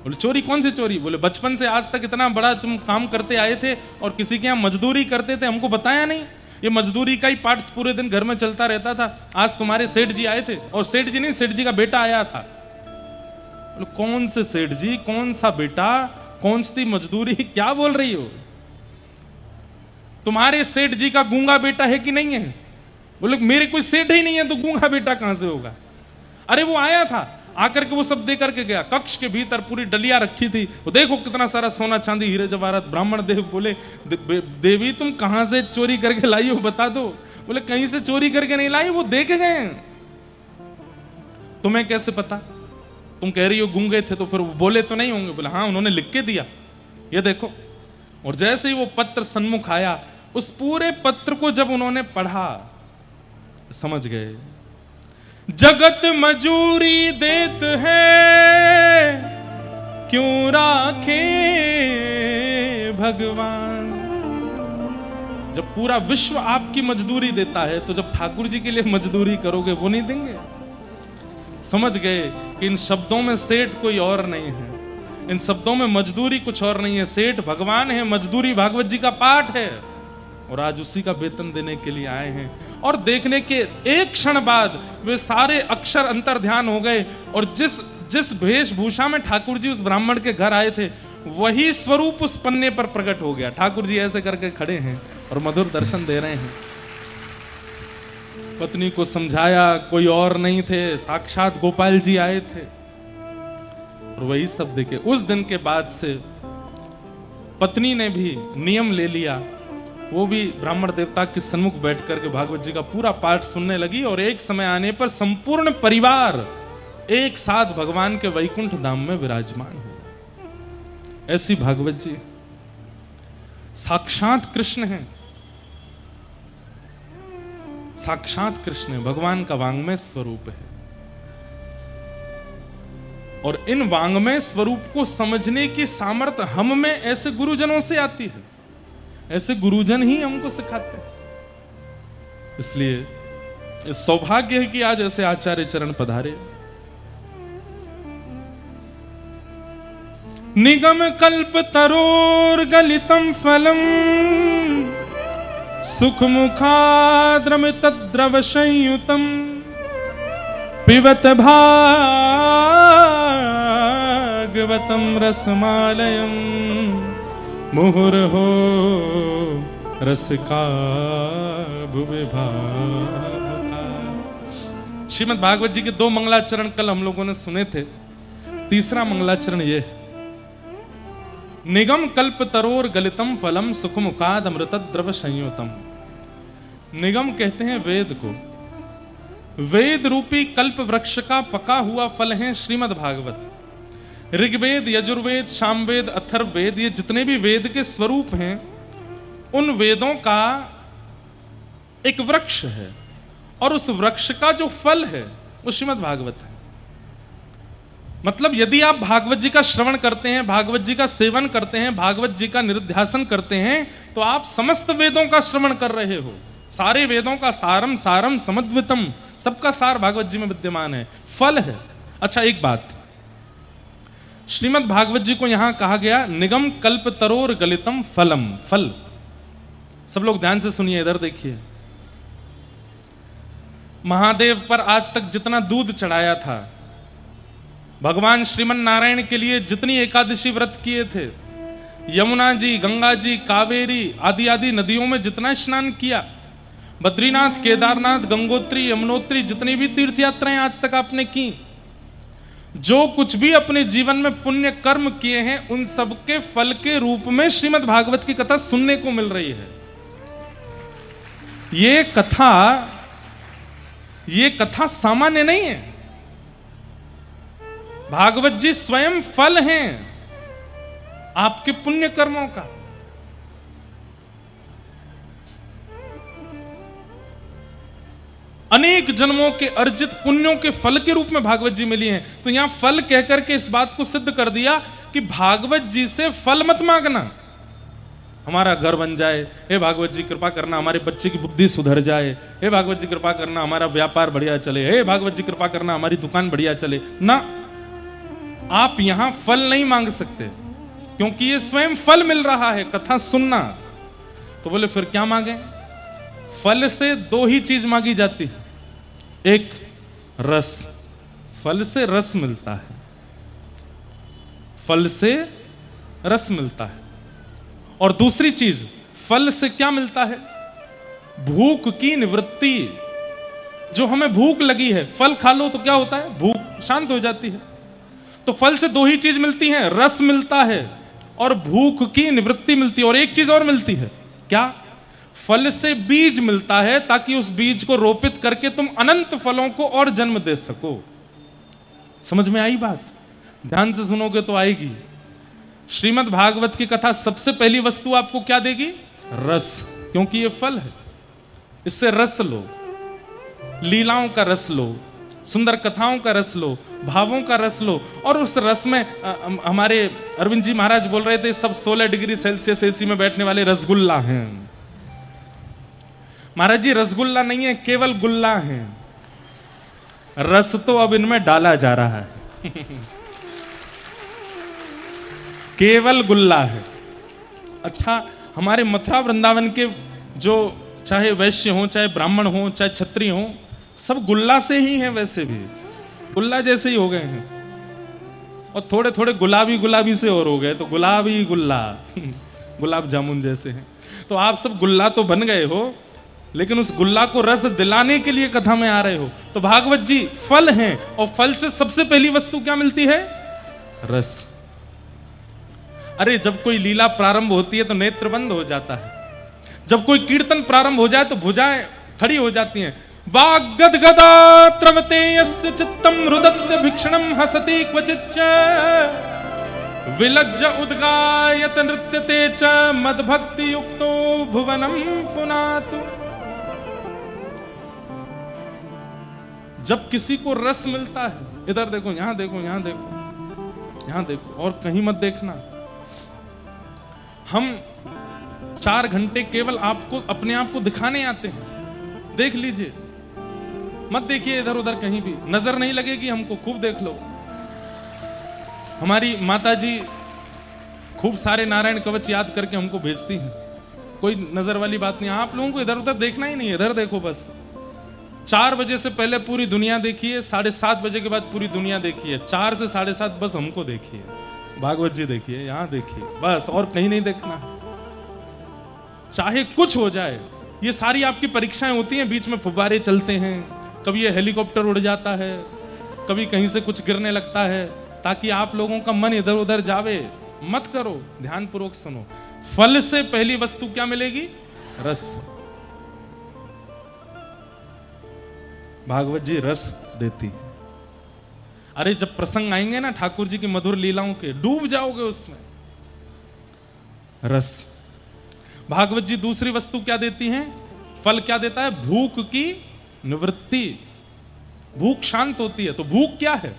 बोले चोरी कौन सी चोरी? बोले बचपन से आज तक इतना बड़ा तुम काम करते आए थे और किसी के यहां मजदूरी करते थे, हमको बताया नहीं। ये मजदूरी का ही पाठ पूरे दिन घर में चलता रहता था। आज तुम्हारे सेठ जी आए थे, और सेठ जी नहीं, सेठ जी का बेटा आया था। बोले कौन से सेठ जी, कौन सा बेटा, कौन सी मजदूरी, क्या बोल रही हो? तुम्हारे सेठ जी का गूंगा बेटा है कि नहीं है? बोले मेरे कोई सेठ ही नहीं है तो गूंगा बेटा कहां से होगा? अरे वो आया था, आकर के वो सब दे करके गया। कक्ष के भीतर पूरी डलिया रखी थी, वो देखो कितना सारा सोना चांदी हीरे जवाहरात। ब्राह्मण देव बोले देवी तुम कहां से चोरी करके लाई हो, बता दो। बोले कहीं से चोरी करके नहीं लाई, वो दे के गए। तुम्हें कैसे पता? तुम कह रही हो गूंगे थे तो फिर वो बोले तो नहीं होंगे? बोले हाँ उन्होंने लिख के दिया, ये देखो। और जैसे ही वो पत्र सन्मुख आया, उस पूरे पत्र को जब उन्होंने पढ़ा समझ गए जगत मजूरी देत है क्यों राखे भगवान। जब पूरा विश्व आपकी मजदूरी देता है तो जब ठाकुर जी के लिए मजदूरी करोगे वो नहीं देंगे? समझ गए कि इन शब्दों में सेठ कोई और नहीं है, इन शब्दों में मजदूरी कुछ और नहीं है। सेठ भगवान है, मजदूरी भागवत जी का पाठ है, और आज उसी का वेतन देने के लिए आए हैं। और देखने के एक क्षण बाद वे सारे अक्षर अंतर ध्यान हो गए, और जिस वेशभूषा में ठाकुर जी उस ब्राह्मण के घर आए थे वही स्वरूप उस पन्ने पर प्रकट हो गया। ठाकुर जी ऐसे करके खड़े हैं और मधुर दर्शन दे रहे हैं। पत्नी को समझाया, कोई और नहीं थे, साक्षात गोपाल जी आए थे, और वही सब देखे। उस दिन के बाद से पत्नी ने भी नियम ले लिया, वो भी ब्राह्मण देवता के सन्मुख बैठ करके भागवत जी का पूरा पाठ सुनने लगी। और एक समय आने पर संपूर्ण परिवार एक साथ भगवान के वैकुंठ धाम में विराजमान हुआ। ऐसी भागवत जी साक्षात कृष्ण है, साक्षात कृष्ण है, भगवान का वांग्मय स्वरूप है। और इन वांग्मय स्वरूप को समझने की सामर्थ्य हम में ऐसे गुरुजनों से आती है, ऐसे गुरुजन ही हमको सिखाते हैं। इसलिए सौभाग्य है कि आज ऐसे आचार्य चरण पधारे। निगम कल्प तरोर गलितम फलम सुख मुखाद्रम तद्रव संयुतम पिबत भागवतम रसमालयम मुहुर्हो रसिका भुवि भावुका। श्रीमद् भागवत जी के 2 मंगलाचरण कल हम लोगों ने सुने थे। तीसरा मंगलाचरण ये, निगम कल्प तरोर गलितम फलम सुखमुखाद अमृत द्रव संयुतम। निगम कहते हैं वेद को, वेद रूपी कल्प वृक्ष का पका हुआ फल है श्रीमद् भागवत। ऋग्वेद, यजुर्वेद, सामवेद, अथर्ववेद, ये जितने भी वेद के स्वरूप हैं उन वेदों का एक वृक्ष है, और उस वृक्ष का जो फल है वो श्रीमद् भागवत है। मतलब यदि आप भागवत जी का श्रवण करते हैं, भागवत जी का सेवन करते हैं, भागवत जी का निरुध्यासन करते हैं, तो आप समस्त वेदों का श्रवण कर रहे हो। सारे वेदों का सारम सारम समद्वितम, सबका सार भागवत जी में विद्यमान है, फल है। अच्छा एक बात, श्रीमद् भागवत जी को यहां कहा गया निगम कल्प तरोर गलितम फलम, फल। सब लोग ध्यान से सुनिए, इधर देखिए। महादेव पर आज तक जितना दूध चढ़ाया था, भगवान श्रीमन नारायण के लिए जितनी एकादशी व्रत किए थे, यमुना जी, गंगा जी, कावेरी आदि आदि नदियों में जितना स्नान किया, बद्रीनाथ, केदारनाथ, गंगोत्री, यमुनोत्री, जितनी भी तीर्थ यात्राएं आज तक आपने की, जो कुछ भी अपने जीवन में पुण्य कर्म किए हैं, उन सब के फल के रूप में श्रीमद् भागवत की कथा सुनने को मिल रही है। ये कथा सामान्य नहीं है। भागवत जी स्वयं फल हैं आपके पुण्य कर्मों का। अनेक जन्मों के अर्जित पुण्यों के फल के रूप में भागवत जी मिली हैं। तो यहां फल कहकर के इस बात को सिद्ध कर दिया कि भागवत जी से फल मत मांगना। हमारा घर बन जाए, हे भागवत जी कृपा करना हमारे बच्चे की बुद्धि सुधर जाए, हे भागवत जी कृपा करना हमारा व्यापार बढ़िया चले, हे भागवत जी कृपा करना हमारी दुकान बढ़िया चले। ना, आप यहां फल नहीं मांग सकते, क्योंकि ये स्वयं फल मिल रहा है कथा सुनना। तो बोले फिर क्या मांगे? फल से दो ही चीज मांगी जाती है, एक रस, फल से रस मिलता है, फल से रस मिलता है। और दूसरी चीज फल से क्या मिलता है? भूख की निवृत्ति। जो हमें भूख लगी है, फल खा लो तो क्या होता है? भूख शांत हो जाती है। तो फल से दो ही चीज मिलती हैं, रस मिलता है और भूख की निवृत्ति मिलती है। और एक चीज और मिलती है, क्या? फल से बीज मिलता है, ताकि उस बीज को रोपित करके तुम अनंत फलों को और जन्म दे सको। समझ में आई बात? ध्यान से सुनोगे तो आएगी। श्रीमद् भागवत की कथा सबसे पहली वस्तु आपको क्या देगी? रस, क्योंकि ये फल है। इससे रस लो, लीलाओं का रस लो, सुंदर कथाओं का रस लो, भावों का रस लो। और उस रस में हमारे अरविंद जी महाराज बोल रहे थे, सब 16 डिग्री सेल्सियस एसी में बैठने वाले रसगुल्ला हैं। महाराज जी रसगुल्ला नहीं है, केवल गुल्ला है। रस तो अब इनमें डाला जा रहा है केवल गुल्ला है। अच्छा, हमारे मथुरा वृंदावन के जो चाहे वैश्य हो, चाहे ब्राह्मण हो, चाहे क्षत्रिय हो, सब गुल्ला से ही हैं। वैसे भी गुल्ला जैसे ही हो गए हैं, और थोड़े थोड़े गुलाबी गुलाबी से और हो गए, तो गुलाबी गुल्ला गुलाब जामुन जैसे हैं। तो आप सब गुल्ला तो बन गए हो, लेकिन उस गुल्ला को रस दिलाने के लिए कथा में आ रहे हो। तो भागवत जी फल हैं, और फल से सबसे पहली वस्तु क्या मिलती है? रस। अरे जब कोई लीला प्रारंभ होती है तो नेत्र बंद हो जाता है, जब कोई कीर्तन प्रारंभ हो जाए तो भुजाएं खड़ी हो जाती हैं। वाग्गदगदा त्रवते यस्य चित्तम रुदत्य भिक्षणम हसति क्वचिच्च विलज्ज उद्गायत नृत्यते च मद्भक्ति युक्तो भुवनम पुनातु। जब किसी को रस मिलता है, इधर देखो, यहां देखो, यहां देखो, यहां देखो, और कहीं मत देखना। हम 4 घंटे केवल आपको अपने आप को दिखाने आते हैं। देख लीजिए, मत देखिए इधर उधर कहीं भी, नजर नहीं लगेगी हमको, खूब देख लो। हमारी माता जी खूब सारे नारायण कवच याद करके हमको भेजती हैं, कोई नजर वाली बात नहीं। आप लोगों को इधर उधर देखना ही नहीं, इधर देखो बस। 4 बजे से पहले पूरी दुनिया देखिए, 7:30 बजे के बाद पूरी दुनिया देखिए, 4 से 7:30 बस हमको देखिए, भागवत जी देखिए, यहां देखिए, बस और कहीं नहीं देखना। चाहे कुछ हो जाए, ये सारी आपकी परीक्षाएं होती हैं। बीच में फुब्बारे चलते हैं, कभी ये हेलीकॉप्टर उड़ जाता है, कभी कहीं से कुछ गिरने लगता है, ताकि आप लोगों का मन इधर उधर जावे। मत करो, ध्यान पूर्वक सुनो। फल से पहली वस्तु क्या मिलेगी? रस। भागवत जी रस देती है। अरे जब प्रसंग आएंगे ना ठाकुर जी की मधुर लीलाओं के, डूब जाओगे उसमें। रस। भागवत जी दूसरी वस्तु क्या देती हैं? फल क्या देता है? भूख की निवृत्ति। भूख शांत होती है। तो भूख क्या है?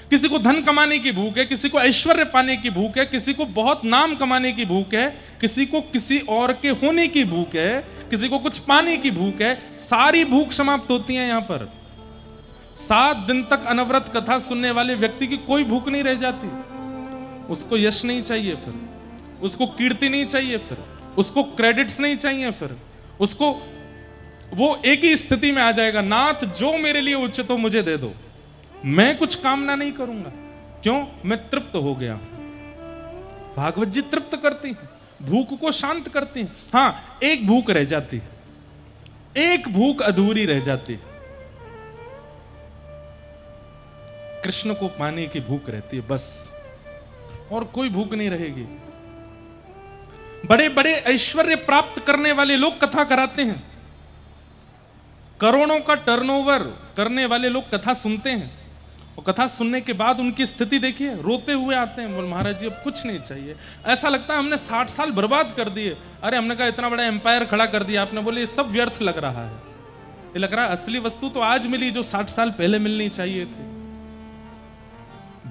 किसी को धन कमाने की भूख है, किसी को ऐश्वर्य पाने की भूख है, किसी को बहुत नाम कमाने की भूख है, किसी को किसी और के होने की भूख है, किसी को कुछ पाने की भूख है। सारी भूख समाप्त होती है यहां पर। 7 दिन तक अनवरत कथा सुनने वाले व्यक्ति की कोई भूख नहीं रह जाती। उसको यश नहीं चाहिए, फिर उसको कीर्ति नहीं चाहिए, फिर उसको क्रेडिट्स नहीं चाहिए, फिर उसको वो एक ही स्थिति में आ जाएगा, नाथ जो मेरे लिए उचित हो मुझे दे दो, मैं कुछ कामना नहीं करूंगा। क्यों? मैं तृप्त हो गया। भागवत जी तृप्त करती हैं, भूख को शांत करती हैं। हां, एक भूख रह जाती है, एक भूख अधूरी रह जाती है। कृष्ण को पाने की भूख रहती है, बस और कोई भूख नहीं रहेगी। बड़े बड़े ऐश्वर्य प्राप्त करने वाले लोग कथा कराते हैं, करोड़ों का टर्नओवर करने वाले लोग कथा सुनते हैं, और कथा सुनने के बाद उनकी स्थिति देखिए, रोते हुए आते हैं, बोल महाराज जी अब कुछ नहीं चाहिए, ऐसा लगता है हमने 60 साल बर्बाद कर दिए। अरे हमने कहा इतना बड़ा एम्पायर खड़ा कर दिया आपने, बोले ये सब व्यर्थ लग रहा है, ये लग रहा है असली वस्तु तो आज मिली जो 60 साल पहले मिलनी चाहिए थी।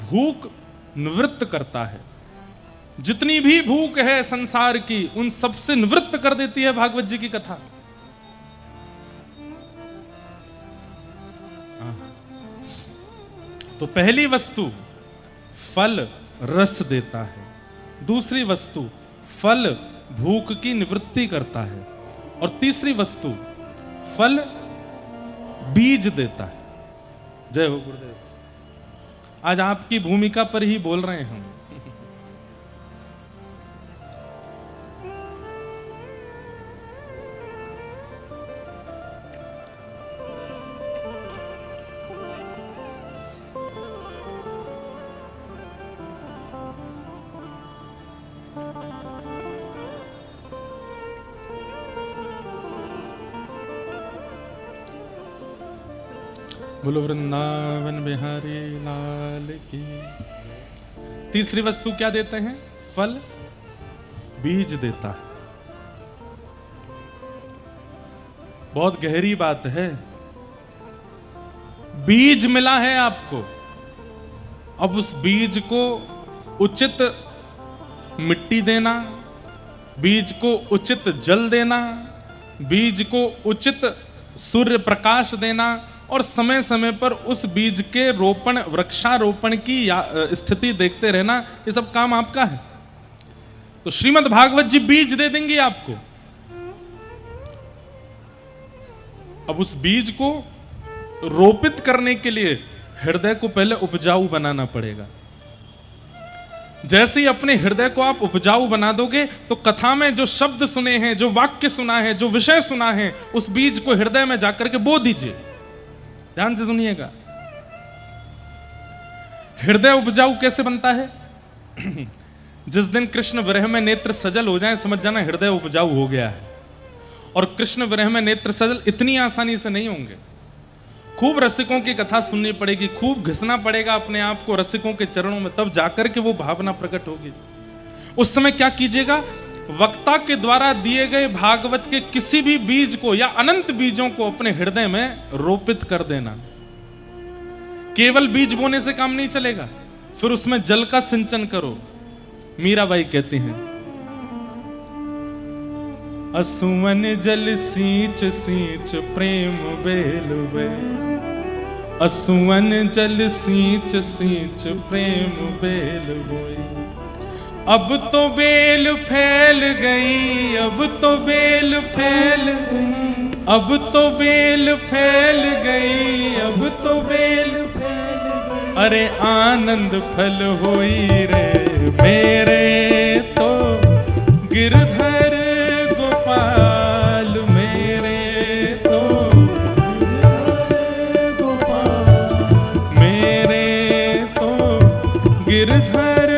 भूख निवृत्त करता है, जितनी भी भूख है संसार की उन सबसे निवृत्त कर देती है भागवत जी की कथा। तो पहली वस्तु फल रस देता है, दूसरी वस्तु फल भूख की निवृत्ति करता है, और तीसरी वस्तु फल बीज देता है। जय हो गुरुदेव। आज आपकी भूमिका पर ही बोल रहे हैं हम। बोलो वृंदावन बिहारी लाल की। तीसरी वस्तु क्या देते हैं? फल बीज देता है। बहुत गहरी बात है। बीज मिला है आपको, अब उस बीज को उचित मिट्टी देना, बीज को उचित जल देना, बीज को उचित सूर्य प्रकाश देना, और समय समय पर उस बीज के रोपण वृक्षारोपण की स्थिति देखते रहना, ये सब काम आपका है। तो श्रीमद् भागवत जी बीज दे देंगे आपको। अब उस बीज को रोपित करने के लिए हृदय को पहले उपजाऊ बनाना पड़ेगा। जैसे ही अपने हृदय को आप उपजाऊ बना दोगे तो कथा में जो शब्द सुने हैं, जो वाक्य सुना है, जो विषय सुना है, उस बीज को हृदय में जाकर के बो दीजिए। ध्यान से सुनिएगा। हृदय उपजाऊ कैसे बनता है? जिस दिन कृष्ण विरह में नेत्र सजल हो जाए, समझ जाना हृदय उपजाऊ हो गया है। और कृष्ण विरह में नेत्र सजल इतनी आसानी से नहीं होंगे। खूब रसिकों की कथा सुननी पड़ेगी, खूब घिसना पड़ेगा अपने आप को रसिकों के चरणों में, तब जाकर के वो भावना प्रकट होगी। उस समय क्या कीजिएगा? वक्ता के द्वारा दिए गए भागवत के किसी भी बीज को या अनंत बीजों को अपने हृदय में रोपित कर देना। केवल बीज बोने से काम नहीं चलेगा, फिर उसमें जल का सिंचन करो। मीराबाई कहती हैं, असुवन जल सींच सींच प्रेम बेलवे, असुवन जल सींच सींच प्रेम बेल बोई। अब तो बेल फैल गई, अब तो बेल फैल गई, अब तो बेल फैल गई, अब तो बेल फैल गई। अरे आनंद फल होई रे मेरे तो गिरधर गोपाल, मेरे तो गिरधर गोपाल, मेरे तो गिरधर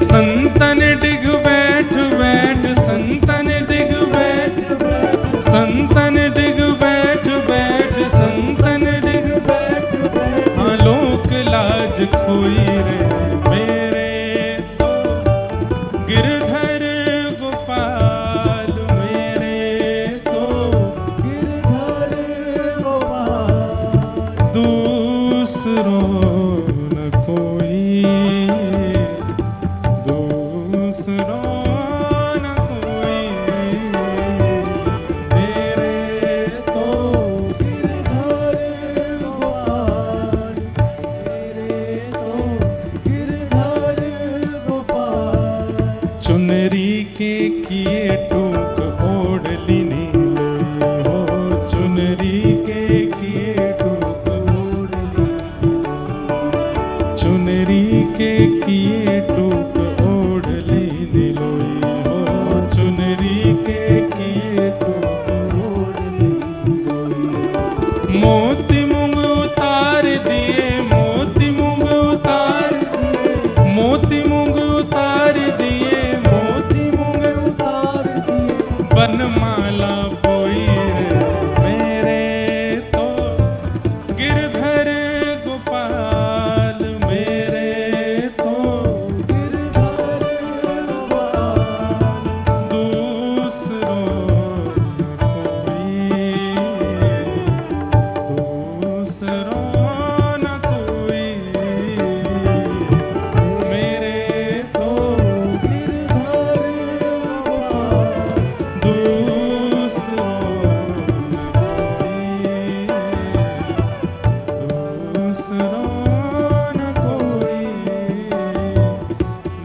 संतन डिग बैठ बैठ, संतन डिग बैठ बैठ, कोई रे, मेरे तो गिरधर गोपाल, मेरे तो गिरधर गोपाल, दूसरों न कोई, दूसरों न कोई, मेरे तो गिरधर गोपाल, मेरे तो गिरधर गोपाल। चुनरी के किए टूक ओढ़ लीनी लोई हो, चुनरी के किए टूक ओढ़ ली, चुनरी के किए टूक ओढ़ लीनी लोई हो, चुनरी के किए टूक ओढ़ ली कोई। मोती मूंग उतार दिए, मोती मूंग उतार, मोती मूंग उतार दिए, मोती मूंग उतार दिए, बनमाला पोई रे, मेरे तो गिरधर गोपाल, मेरे तो गिरधर गोपाल, दूसरों न कोई, मेरे तो गिरधर गोपाल, दूसरों न कोई,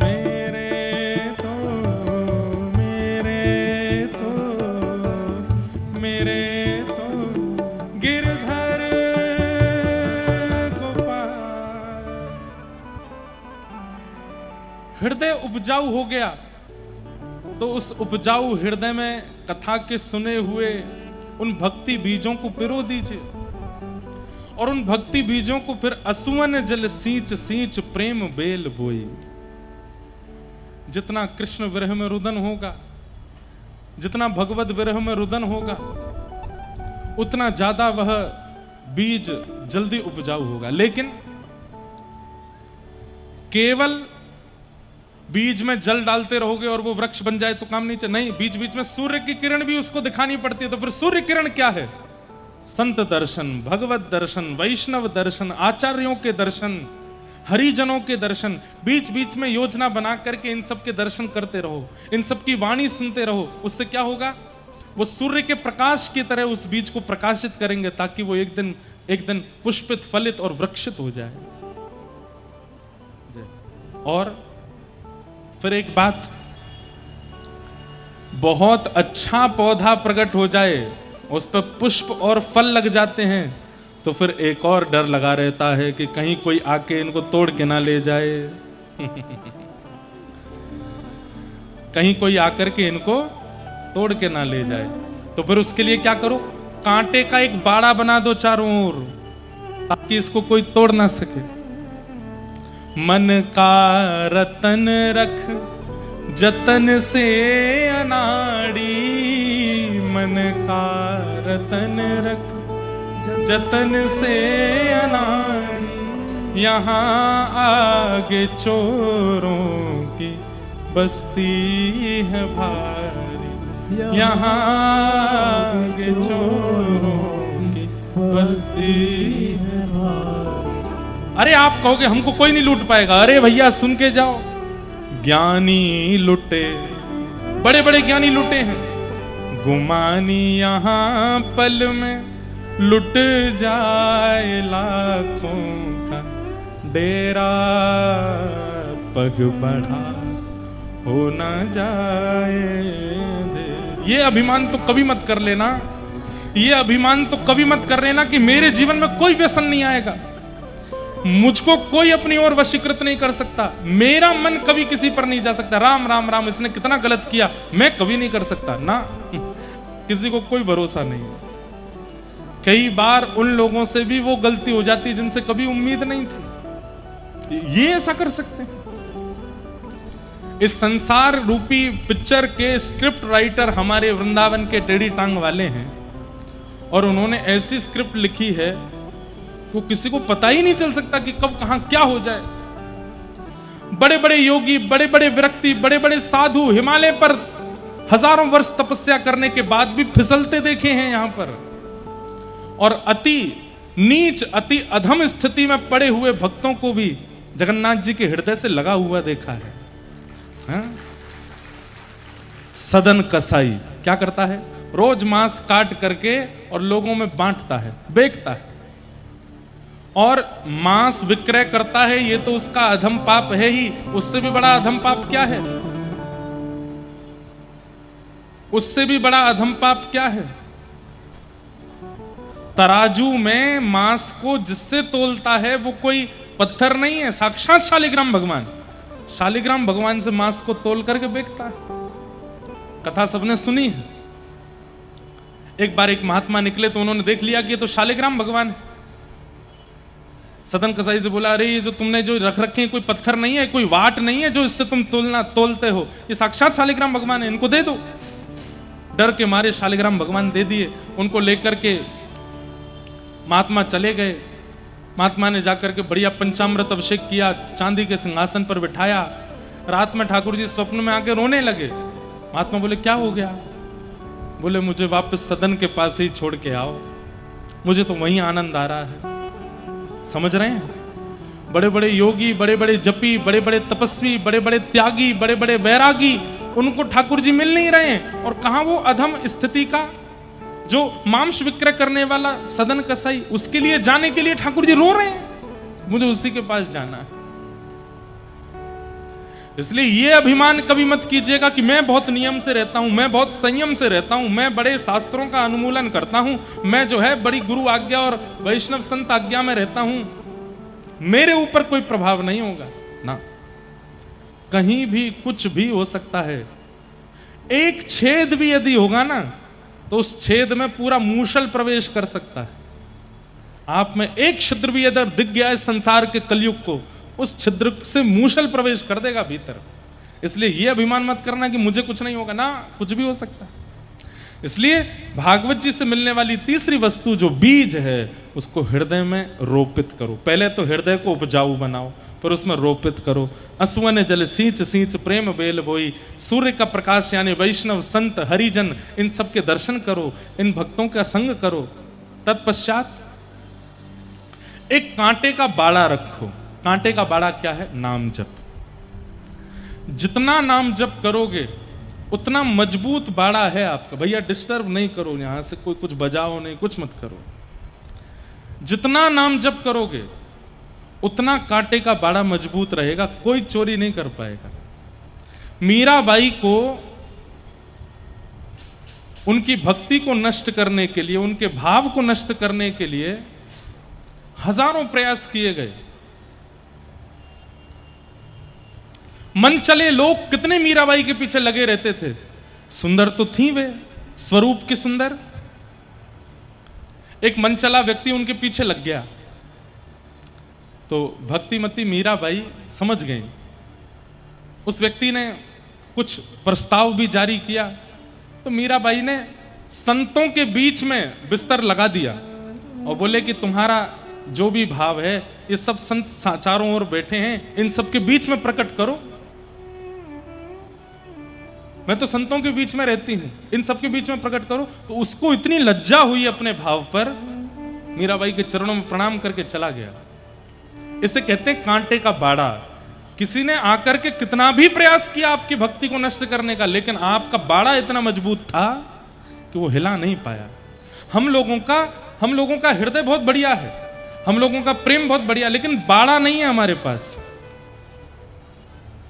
मेरे तो, मेरे तो, मेरे तो गिरधर गोपाल। हृदय उपजाऊ हो गया तो उस उपजाऊ हृदय में कथा के सुने हुए उन भक्ति बीजों को पिरो दीजिए, और उन भक्ति बीजों को फिर असुवन जल सींच सींच प्रेम बेल बोई। जितना कृष्ण विरह में रुदन होगा, जितना भगवत विरह में रुदन होगा, उतना ज्यादा वह बीज जल्दी उपजाऊ होगा। लेकिन केवल बीज में जल डालते रहोगे और वो वृक्ष बन जाए तो काम नहीं चले, नहीं, बीच बीच में सूर्य की किरण भी उसको दिखानी पड़ती है। तो फिर सूर्य किरण क्या है? संत दर्शन, भगवत दर्शन, वैष्णव दर्शन, आचार्यों के दर्शन, हरिजनों के दर्शन। बीच बीच में योजना बना करके इन सब के दर्शन करते रहो, इन सब की वाणी सुनते रहो। उससे क्या होगा? वो सूर्य के प्रकाश की तरह उस बीज को प्रकाशित करेंगे, ताकि वो एक दिन पुष्पित, फलित और वृक्षित हो जाए। और फिर एक बात, बहुत अच्छा पौधा प्रकट हो जाए, उस पर पुष्प और फल लग जाते हैं, तो फिर एक और डर लगा रहता है कि कहीं कोई आके इनको तोड़ के ना ले जाए। कहीं कोई आकर के इनको तोड़ के ना ले जाए। तो फिर उसके लिए क्या करो? कांटे का एक बाड़ा बना दो चारों ओर, ताकि इसको कोई तोड़ ना सके। मन का रतन रख जतन से अनाड़ी, मन का रतन रख जतन से अनाड़ी, यहाँ आगे चोरों की बस्ती है भारी, यहाँ आगे चोरों की बस्ती है भारी। अरे आप कहोगे हमको कोई नहीं लूट पाएगा। अरे भैया सुन के जाओ, ज्ञानी लुटे, बड़े बड़े ज्ञानी लुटे हैं। गुमानी यहाँ पल में लुट जाए लाखों का डेरा, पग बढ़ा हो ना जाए दे। ये अभिमान तो कभी मत कर लेना, ये अभिमान तो कभी मत कर लेना कि मेरे जीवन में कोई व्यसन नहीं आएगा, मुझको कोई अपनी ओर वशीकृत नहीं कर सकता, मेरा मन कभी किसी पर नहीं जा सकता। राम राम राम, इसने कितना गलत किया, मैं कभी नहीं कर सकता ना। किसी को कोई भरोसा नहीं। कई बार उन लोगों से भी वो गलती हो जाती जिनसे कभी उम्मीद नहीं थी। ये ऐसा कर सकते हैं। इस संसार रूपी पिक्चर के स्क्रिप्ट राइटर हमारे वृंदावन के टेढ़ी टांग वाले हैं, और उन्होंने ऐसी स्क्रिप्ट लिखी है वो किसी को पता ही नहीं चल सकता कि कब कहां क्या हो जाए। बड़े बड़े योगी, बड़े बड़े व्यक्ति, बड़े बड़े साधु हिमालय पर हजारों वर्ष तपस्या करने के बाद भी फिसलते देखे हैं यहां पर। और अति नीच, अति अधम स्थिति में पड़े हुए भक्तों को भी जगन्नाथ जी के हृदय से लगा हुआ देखा है। हाँ? सदन कसाई क्या करता है? रोज मांस काट करके और लोगों में बांटता है, बेचता है, और मांस विक्रय करता है। ये तो उसका अधम पाप है ही। उससे भी बड़ा अधम पाप क्या है? उससे भी बड़ा अधम पाप क्या है? तराजू में मांस को जिससे तोलता है वो कोई पत्थर नहीं है, साक्षात शालिग्राम भगवान। शालिग्राम भगवान से मांस को तोल करके बेचता है। कथा सबने सुनी है। एक बार एक महात्मा निकले तो उन्होंने देख लिया कि ये तो शालिग्राम भगवान है। सदन कसाई से बोला, अरे ये जो तुमने जो रख रखे हैं कोई पत्थर नहीं है, कोई वाट नहीं है जो इससे तुम तोलते हो, ये साक्षात शालिग्राम भगवान है, इनको दे दो। डर के मारे शालिग्राम भगवान दे दिए। उनको लेकर के महात्मा चले गए। महात्मा ने जाकर के बढ़िया पंचामृत अभिषेक किया, चांदी के सिंहासन पर बिठाया। रात में ठाकुर जी स्वप्न में आके रोने लगे। महात्मा बोले, क्या हो गया? बोले, मुझे वापस सदन के पास ही छोड़ के आओ, मुझे तो वहीं आनंद आ रहा है। समझ रहे हैं? बड़े बड़े योगी, बड़े बड़े जपी, बड़े बड़े तपस्वी, बड़े बड़े त्यागी, बड़े बड़े वैरागी, उनको ठाकुर जी मिल नहीं रहे हैं। और कहां वो अधम स्थिति का जो मांस विक्रय करने वाला सदन कसाई, उसके लिए जाने के लिए ठाकुर जी रो रहे हैं, मुझे उसी के पास जाना है। इसलिए ये अभिमान कभी मत कीजिएगा कि मैं बहुत नियम से रहता हूं, मैं बहुत संयम से रहता हूं, मैं बड़े शास्त्रों का अनुमूलन करता हूं, मैं जो है बड़ी गुरु आज्ञा और वैष्णव संत आज्ञा में रहता हूं, मेरे ऊपर कोई प्रभाव नहीं होगा ना। कहीं भी कुछ भी हो सकता है। एक छेद भी यदि होगा ना तो उस छेद में पूरा मूषल प्रवेश कर सकता है। आप में एक छिद्र भी यदि दिख गया है संसार के कलयुग को, उस छिद्र से मूषल प्रवेश कर देगा भीतर। इसलिए यह अभिमान मत करना कि मुझे कुछ नहीं होगा ना, कुछ भी हो सकता है। इसलिए भागवत जी से मिलने वाली तीसरी वस्तु जो बीज है, उसको हृदय में रोपित करो। पहले तो हृदय को उपजाऊ बनाओ, पर उसमें रोपित करो। असुवन जल सींच सींच प्रेम बेल बोई, सूर्य का प्रकाश यानी वैष्णव संत हरिजन, इन सब के दर्शन करो, इन भक्तों का संग करो। तत्पश्चात एक कांटे का बाड़ा रखो। कांटे का बाड़ा क्या है? नाम जप। जितना नाम जप करोगे उतना मजबूत बाड़ा है आपका। भैया डिस्टर्ब नहीं करो, यहां से कोई कुछ बजाओ नहीं, कुछ मत करो। जितना नाम जप करोगे उतना कांटे का बाड़ा मजबूत रहेगा, कोई चोरी नहीं कर पाएगा। मीराबाई को उनकी भक्ति को नष्ट करने के लिए, उनके भाव को नष्ट करने के लिए हजारों प्रयास किए गए। मन चले लोग कितने मीराबाई के पीछे लगे रहते थे। सुंदर तो थी वे, स्वरूप की सुंदर। एक मनचला व्यक्ति उनके पीछे लग गया तो भक्तिमती मीराबाई समझ गई। उस व्यक्ति ने कुछ प्रस्ताव भी जारी किया तो मीराबाई ने संतों के बीच में बिस्तर लगा दिया और बोले कि तुम्हारा जो भी भाव है, ये सब संत चारों ओर बैठे हैं, इन सब के बीच में प्रकट करो। मैं तो संतों के बीच में रहती हूं, इन सब के बीच में प्रकट करो। तो उसको इतनी लज्जा हुई अपने भाव पर, मीराबाई के चरणों में प्रणाम करके चला गया। इसे कहते हैं कांटे का बाड़ा। किसी ने आकर के कितना भी प्रयास किया आपकी भक्ति को नष्ट करने का, लेकिन आपका बाड़ा इतना मजबूत था कि वो हिला नहीं पाया। हम लोगों का हृदय बहुत बढ़िया है, हम लोगों का प्रेम बहुत बढ़िया, लेकिन बाड़ा नहीं है हमारे पास।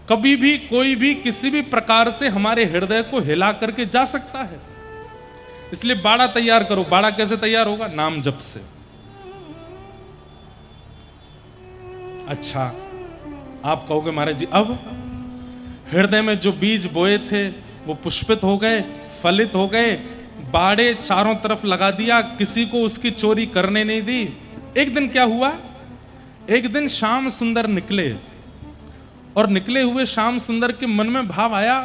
कभी भी कोई भी किसी भी प्रकार से हमारे हृदय को हिला करके जा सकता है। इसलिए बाड़ा तैयार करो। बाड़ा कैसे तैयार होगा? नाम जप से। अच्छा, आप कहोगे महाराज जी अब हृदय में जो बीज बोए थे वो पुष्पित हो गए, फलित हो गए, बाड़े चारों तरफ लगा दिया, किसी को उसकी चोरी करने नहीं दी। एक दिन क्या हुआ? एक दिन श्याम सुंदर निकले और निकले हुए श्याम सुंदर के मन में भाव आया,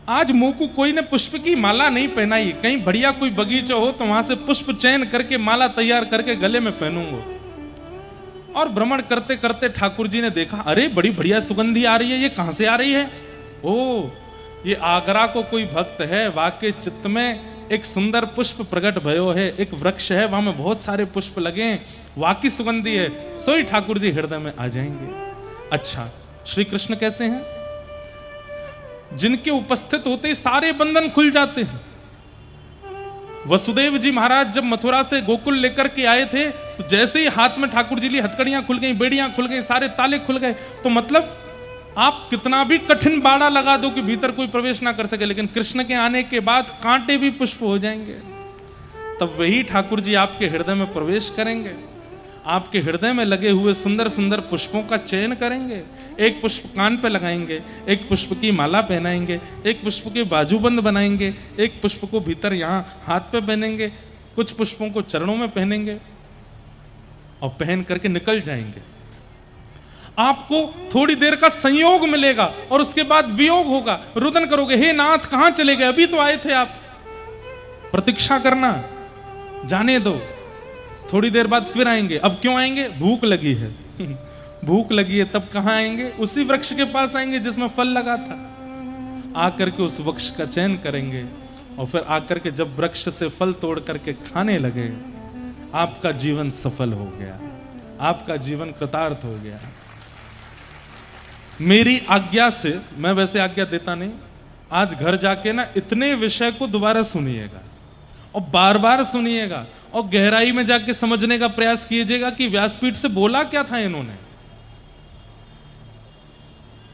आज मुंह को कोई ने पुष्प की माला नहीं पहनाई, कहीं बढ़िया कोई बगीचा हो तो वहां से पुष्प चयन करके माला तैयार करके गले में पहनूंगा। और भ्रमण करते करते ठाकुर जी ने देखा, अरे बड़ी बढ़िया सुगंधी आ रही है, ये कहां से आ रही है? ओ, ये आगरा को कोई भक्त है, वाके चित्त में एक सुंदर पुष्प प्रकट भयो है, एक वृक्ष है, वहां में बहुत सारे पुष्प लगे हैं, वाकी सुगंधी है, सोई ठाकुर जी हृदय में आ जाएंगे। अच्छा, श्री कृष्ण कैसे हैं? जिनके उपस्थित होते ही सारे बंधन खुल जाते हैं। वसुदेव जी महाराज जब मथुरा से गोकुल लेकर के आए थे, तो जैसे ही हाथ में ठाकुर जी ली, हथकड़ियां खुल गई, बेड़ियां खुल गई, सारे ताले खुल गए। तो मतलब आप कितना भी कठिन बाड़ा लगा दो कि भीतर कोई प्रवेश ना कर सके, लेकिन कृष्ण के आने के बाद कांटे भी पुष्प हो जाएंगे। तब वही ठाकुर जी आपके हृदय में प्रवेश करेंगे, आपके हृदय में लगे हुए सुंदर सुंदर पुष्पों का चयन करेंगे, एक पुष्प कान पे लगाएंगे, एक पुष्प की माला पहनाएंगे, एक पुष्प के बाजूबंद बनाएंगे, एक पुष्प को भीतर यहाँ हाथ पे पहनेंगे, कुछ पुष्पों को चरणों में पहनेंगे और पहन करके निकल जाएंगे। आपको थोड़ी देर का संयोग मिलेगा और उसके बाद वियोग होगा, रुदन करोगे, हे नाथ कहां चले गए, अभी तो आए थे आप। प्रतीक्षा करना, जाने दो, थोड़ी देर बाद फिर आएंगे। अब क्यों आएंगे? भूख लगी है भूख लगी है, तब कहां आएंगे? उसी वृक्ष के पास आएंगे जिसमें फल लगा था। आकर के उस वृक्ष का चयन करेंगे और फिर आकर के जब वृक्ष से फल तोड़ करके खाने लगे, आपका जीवन सफल हो गया, आपका जीवन कृतार्थ हो गया। मेरी आज्ञा से, मैं वैसे आज्ञा देता नहीं, आज घर जाके ना इतने विषय को दोबारा सुनिएगा और बार बार सुनिएगा और गहराई में जाके समझने का प्रयास कीजिएगा कि व्यासपीठ से बोला क्या था इन्होंने।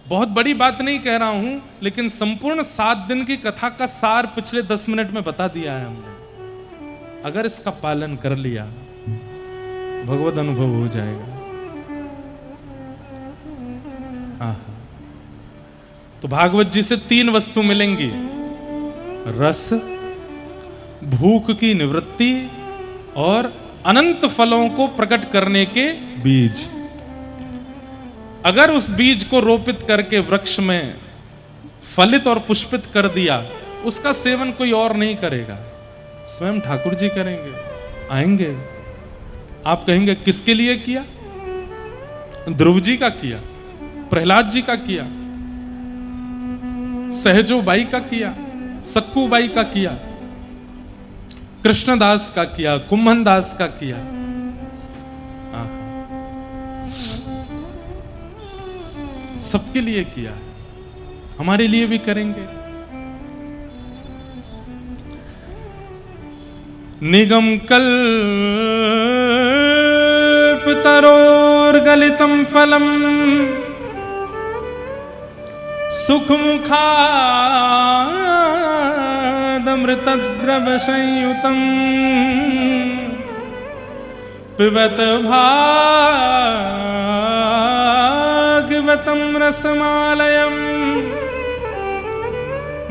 बहुत बड़ी बात नहीं कह रहा हूं, लेकिन संपूर्ण 7 दिन की कथा का सार पिछले 10 मिनट में बता दिया है हमने। अगर इसका पालन कर लिया, भगवत अनुभव हो जाएगा। तो भागवत जी से 3 वस्तु मिलेंगी: रस, भूख की निवृत्ति और अनंत फलों को प्रकट करने के बीज। अगर उस बीज को रोपित करके वृक्ष में फलित और पुष्पित कर दिया, उसका सेवन कोई और नहीं करेगा, स्वयं ठाकुर जी करेंगे, आएंगे। आप कहेंगे किसके लिए किया? ध्रुव जी का किया, प्रहलाद जी का किया, सहजो बाई का किया, सक्कू बाई का किया, कृष्णदास का किया, कुम्भन दास का किया। सबके लिए किया, हमारे लिए भी करेंगे। निगम कल्पतरोर्गलितं फलम् सुखमुखादमृतद्रव संयुतम् पिबत भागवतं रसमालयम्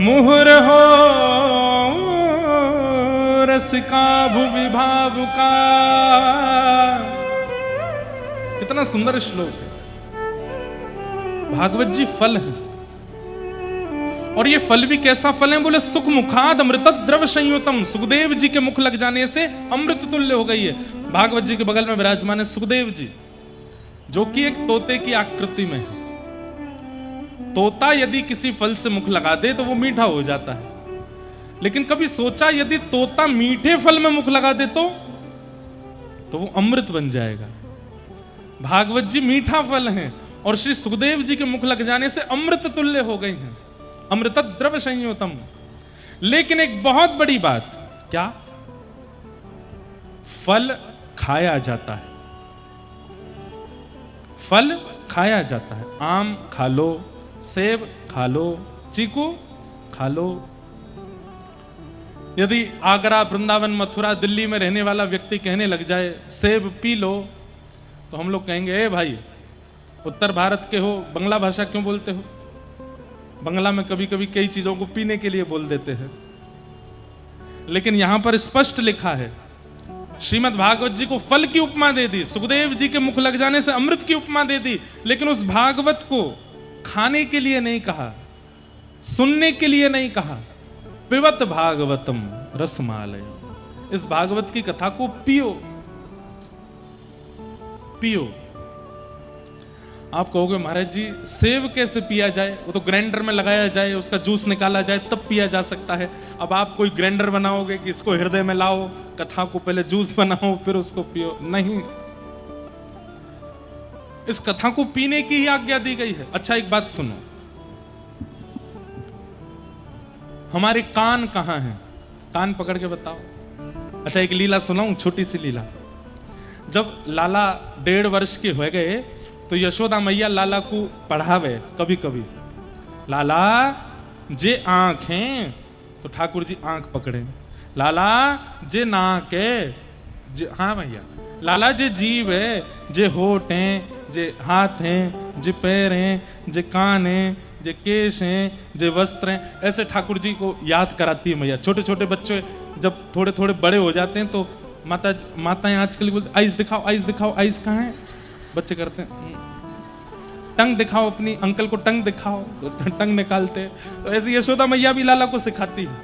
मुहुर्हो रसिका भुवि भावुका। कितना सुंदर श्लोक है। भागवत जी फल है, और ये फल भी कैसा फल है? बोले सुख मुखाद अमृत द्रव संयुतम। सुखदेव जी के मुख लग जाने से अमृत तुल्य हो गई है। भागवत जी के बगल में विराजमान है सुखदेव जी, जो कि एक तोते की आकृति में है। तोता यदि किसी फल से मुख लगा दे तो वो मीठा हो जाता है, लेकिन कभी सोचा यदि तोता मीठे फल में मुख लगा दे तो वो अमृत बन जाएगा। भागवत जी मीठा फल हैं और श्री सुखदेव जी के मुख लग जाने से अमृत तुल्य हो गई हैं, अमृत द्रव संयुतम। लेकिन एक बहुत बड़ी बात, क्या? फल खाया जाता है, फल खाया जाता है। आम खा लो, सेब खा लो, चीकू खा लो। यदि आगरा, वृंदावन, मथुरा, दिल्ली में रहने वाला व्यक्ति कहने लग जाए सेब पी लो, तो हम लोग कहेंगे ए भाई, उत्तर भारत के हो, बंगला भाषा क्यों बोलते हो? बंगला में कभी कभी कई चीजों को पीने के लिए बोल देते हैं, लेकिन यहां पर स्पष्ट लिखा है, श्रीमद् भागवत जी को फल की उपमा दे दी, सुखदेव जी के मुख लग जाने से अमृत की उपमा दे दी, लेकिन उस भागवत को खाने के लिए नहीं कहा, सुनने के लिए नहीं कहा। पिबत भागवतम रसमालय, इस भागवत की कथा को पियो, पियो। आप कहोगे महाराज जी सेब कैसे पिया जाए, वो तो ग्राइंडर में लगाया जाए, उसका जूस निकाला जाए तब पिया जा सकता है। अब आप कोई ग्राइंडर बनाओगे कि इसको हृदय में लाओ, कथा को पहले जूस बनाओ फिर उसको पियो? नहीं, इस कथा को पीने की ही आज्ञा दी गई है। अच्छा एक बात सुनो, हमारे कान कहां हैं? कान पकड़ के बताओ। अच्छा एक लीला सुनाऊं, छोटी सी लीला। जब लाला 1.5 वर्ष के हो गए तो यशोदा मैया लाला को पढ़ावे कभी कभी, लाला जे आंख हैं तो ठाकुर जी आंख पकड़े, लाला जे नाक है, जे हाँ भैया, लाला जे जीव है, जे होठ हैं, जे हाथ हैं, जे पैर हैं, जे कान हैं, जे केश हैं, जे वस्त्र हैं, ऐसे ठाकुर जी को याद कराती है मैया। छोटे छोटे बच्चे जब थोड़े थोड़े बड़े हो जाते हैं तो माताएं आजकल बोलती आइस दिखाओ, आइस दिखाओ, आइस कहाँ है? बच्चे करते हैं टंग दिखाओ, अपनी अंकल को टंग दिखाओ, तो टंग निकालते हैं। तो ऐसे यशोदा मैया भी लाला को सिखाती है।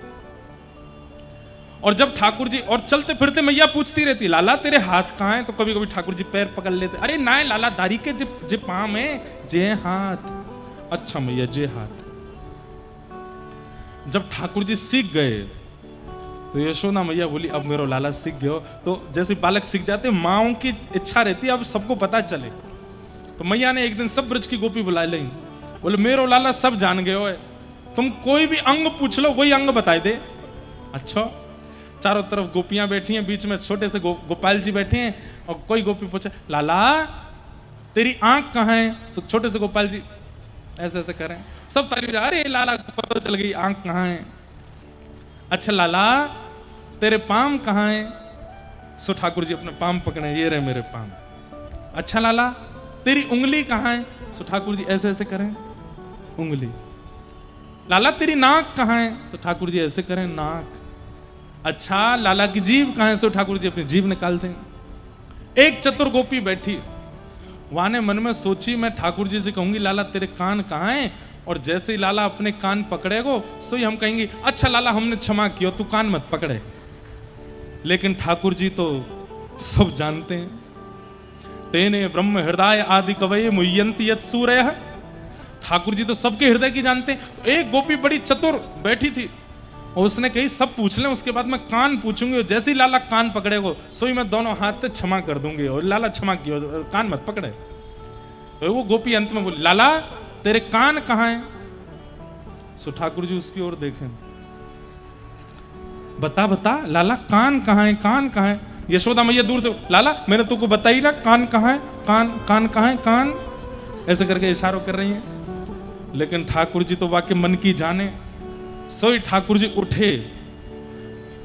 और जब ठाकुर जी और चलते फिरते मैया पूछती रहती लाला तेरे हाथ कहाँ हैं? तो कभी कभी ठाकुर जी पैर पकड़ लेते, अरे ना लाला दारी के जे पाम है, जे हाथ। अच्छा मैया जे हाथ। जब ठाकुर जी सीख गए तो यशोदा मैया बोली अब मेरो लाला सीख गयो। तो जैसे बालक सीख जाते, माओं की इच्छा रहती है अब सबको पता चले। तो मैया ने एक दिन सब ब्रज की गोपी बुला ली, बोले मेरो लाला सब जान गए हो, तुम कोई भी अंग पूछ लो वही अंग बताए दे। अच्छा, चारों तरफ गोपियां बैठी हैं, बीच में छोटे से गोपाल जी बैठे हैं और कोई गोपी पूछे लाला तेरी आंख कहाँ है? छोटे से गोपाल जी ऐसे ऐसे करें, सब ताली बजा, अरे लाला पता चल गई आंख कहाँ है। अच्छा लाला तेरे पाम कहाँ है? सो ठाकुर जी अपने पाम पकड़े, ये रहे मेरे पाम। अच्छा लाला तेरी उंगली कहाँ है? सो ठाकुर जी ऐसे ऐसे करें उंगली। लाला तेरी नाक कहाँ है? सो ठाकुर जी ऐसे करें नाक। अच्छा लाला की जीभ कहाँ है? सो ठाकुर जी अपनी जीभ निकाल दें। एक चतुर गोपी बैठी, वहां ने मन में सोची मैं ठाकुर जी से कहूंगी लाला तेरे कान कहाँ हैं, और जैसे ही लाला अपने कान पकड़ेगो सो ही हम कहेंगे अच्छा लाला हमने क्षमा किया, तू कान मत पकड़े। लेकिन ठाकुर जी तो सब जानते हैं। तेने ब्रह्म हृदय आदि कवये मुह्यन्ति यत् सूरयः। ठाकुर जी तो सबके हृदय की जानते हैं। तो एक गोपी बड़ी चतुर बैठी थी और उसने कही सब पूछ लें उसके बाद मैं कान पूछूंगी, और जैसे ही लाला कान पकड़ेगो सो ही मैं दोनों हाथ से क्षमा कर दूंगी, और लाला क्षमा किया कान मत पकड़े। तो वो गोपी अंत में बोली लाला तेरे कान कहाँ हैं? सो ठाकुर जी उसकी ओर देखें, बता बता लाला कान कहाँ है, कान कहाँ है? यशोदा मैया दूर से लाला मैंने तुमको बताई ना कान कहाँ है, कान कान कहाँ है, कान ऐसे करके इशारों कर रही हैं। लेकिन ठाकुर जी तो वाकई मन की जाने। सोई ठाकुर जी उठे।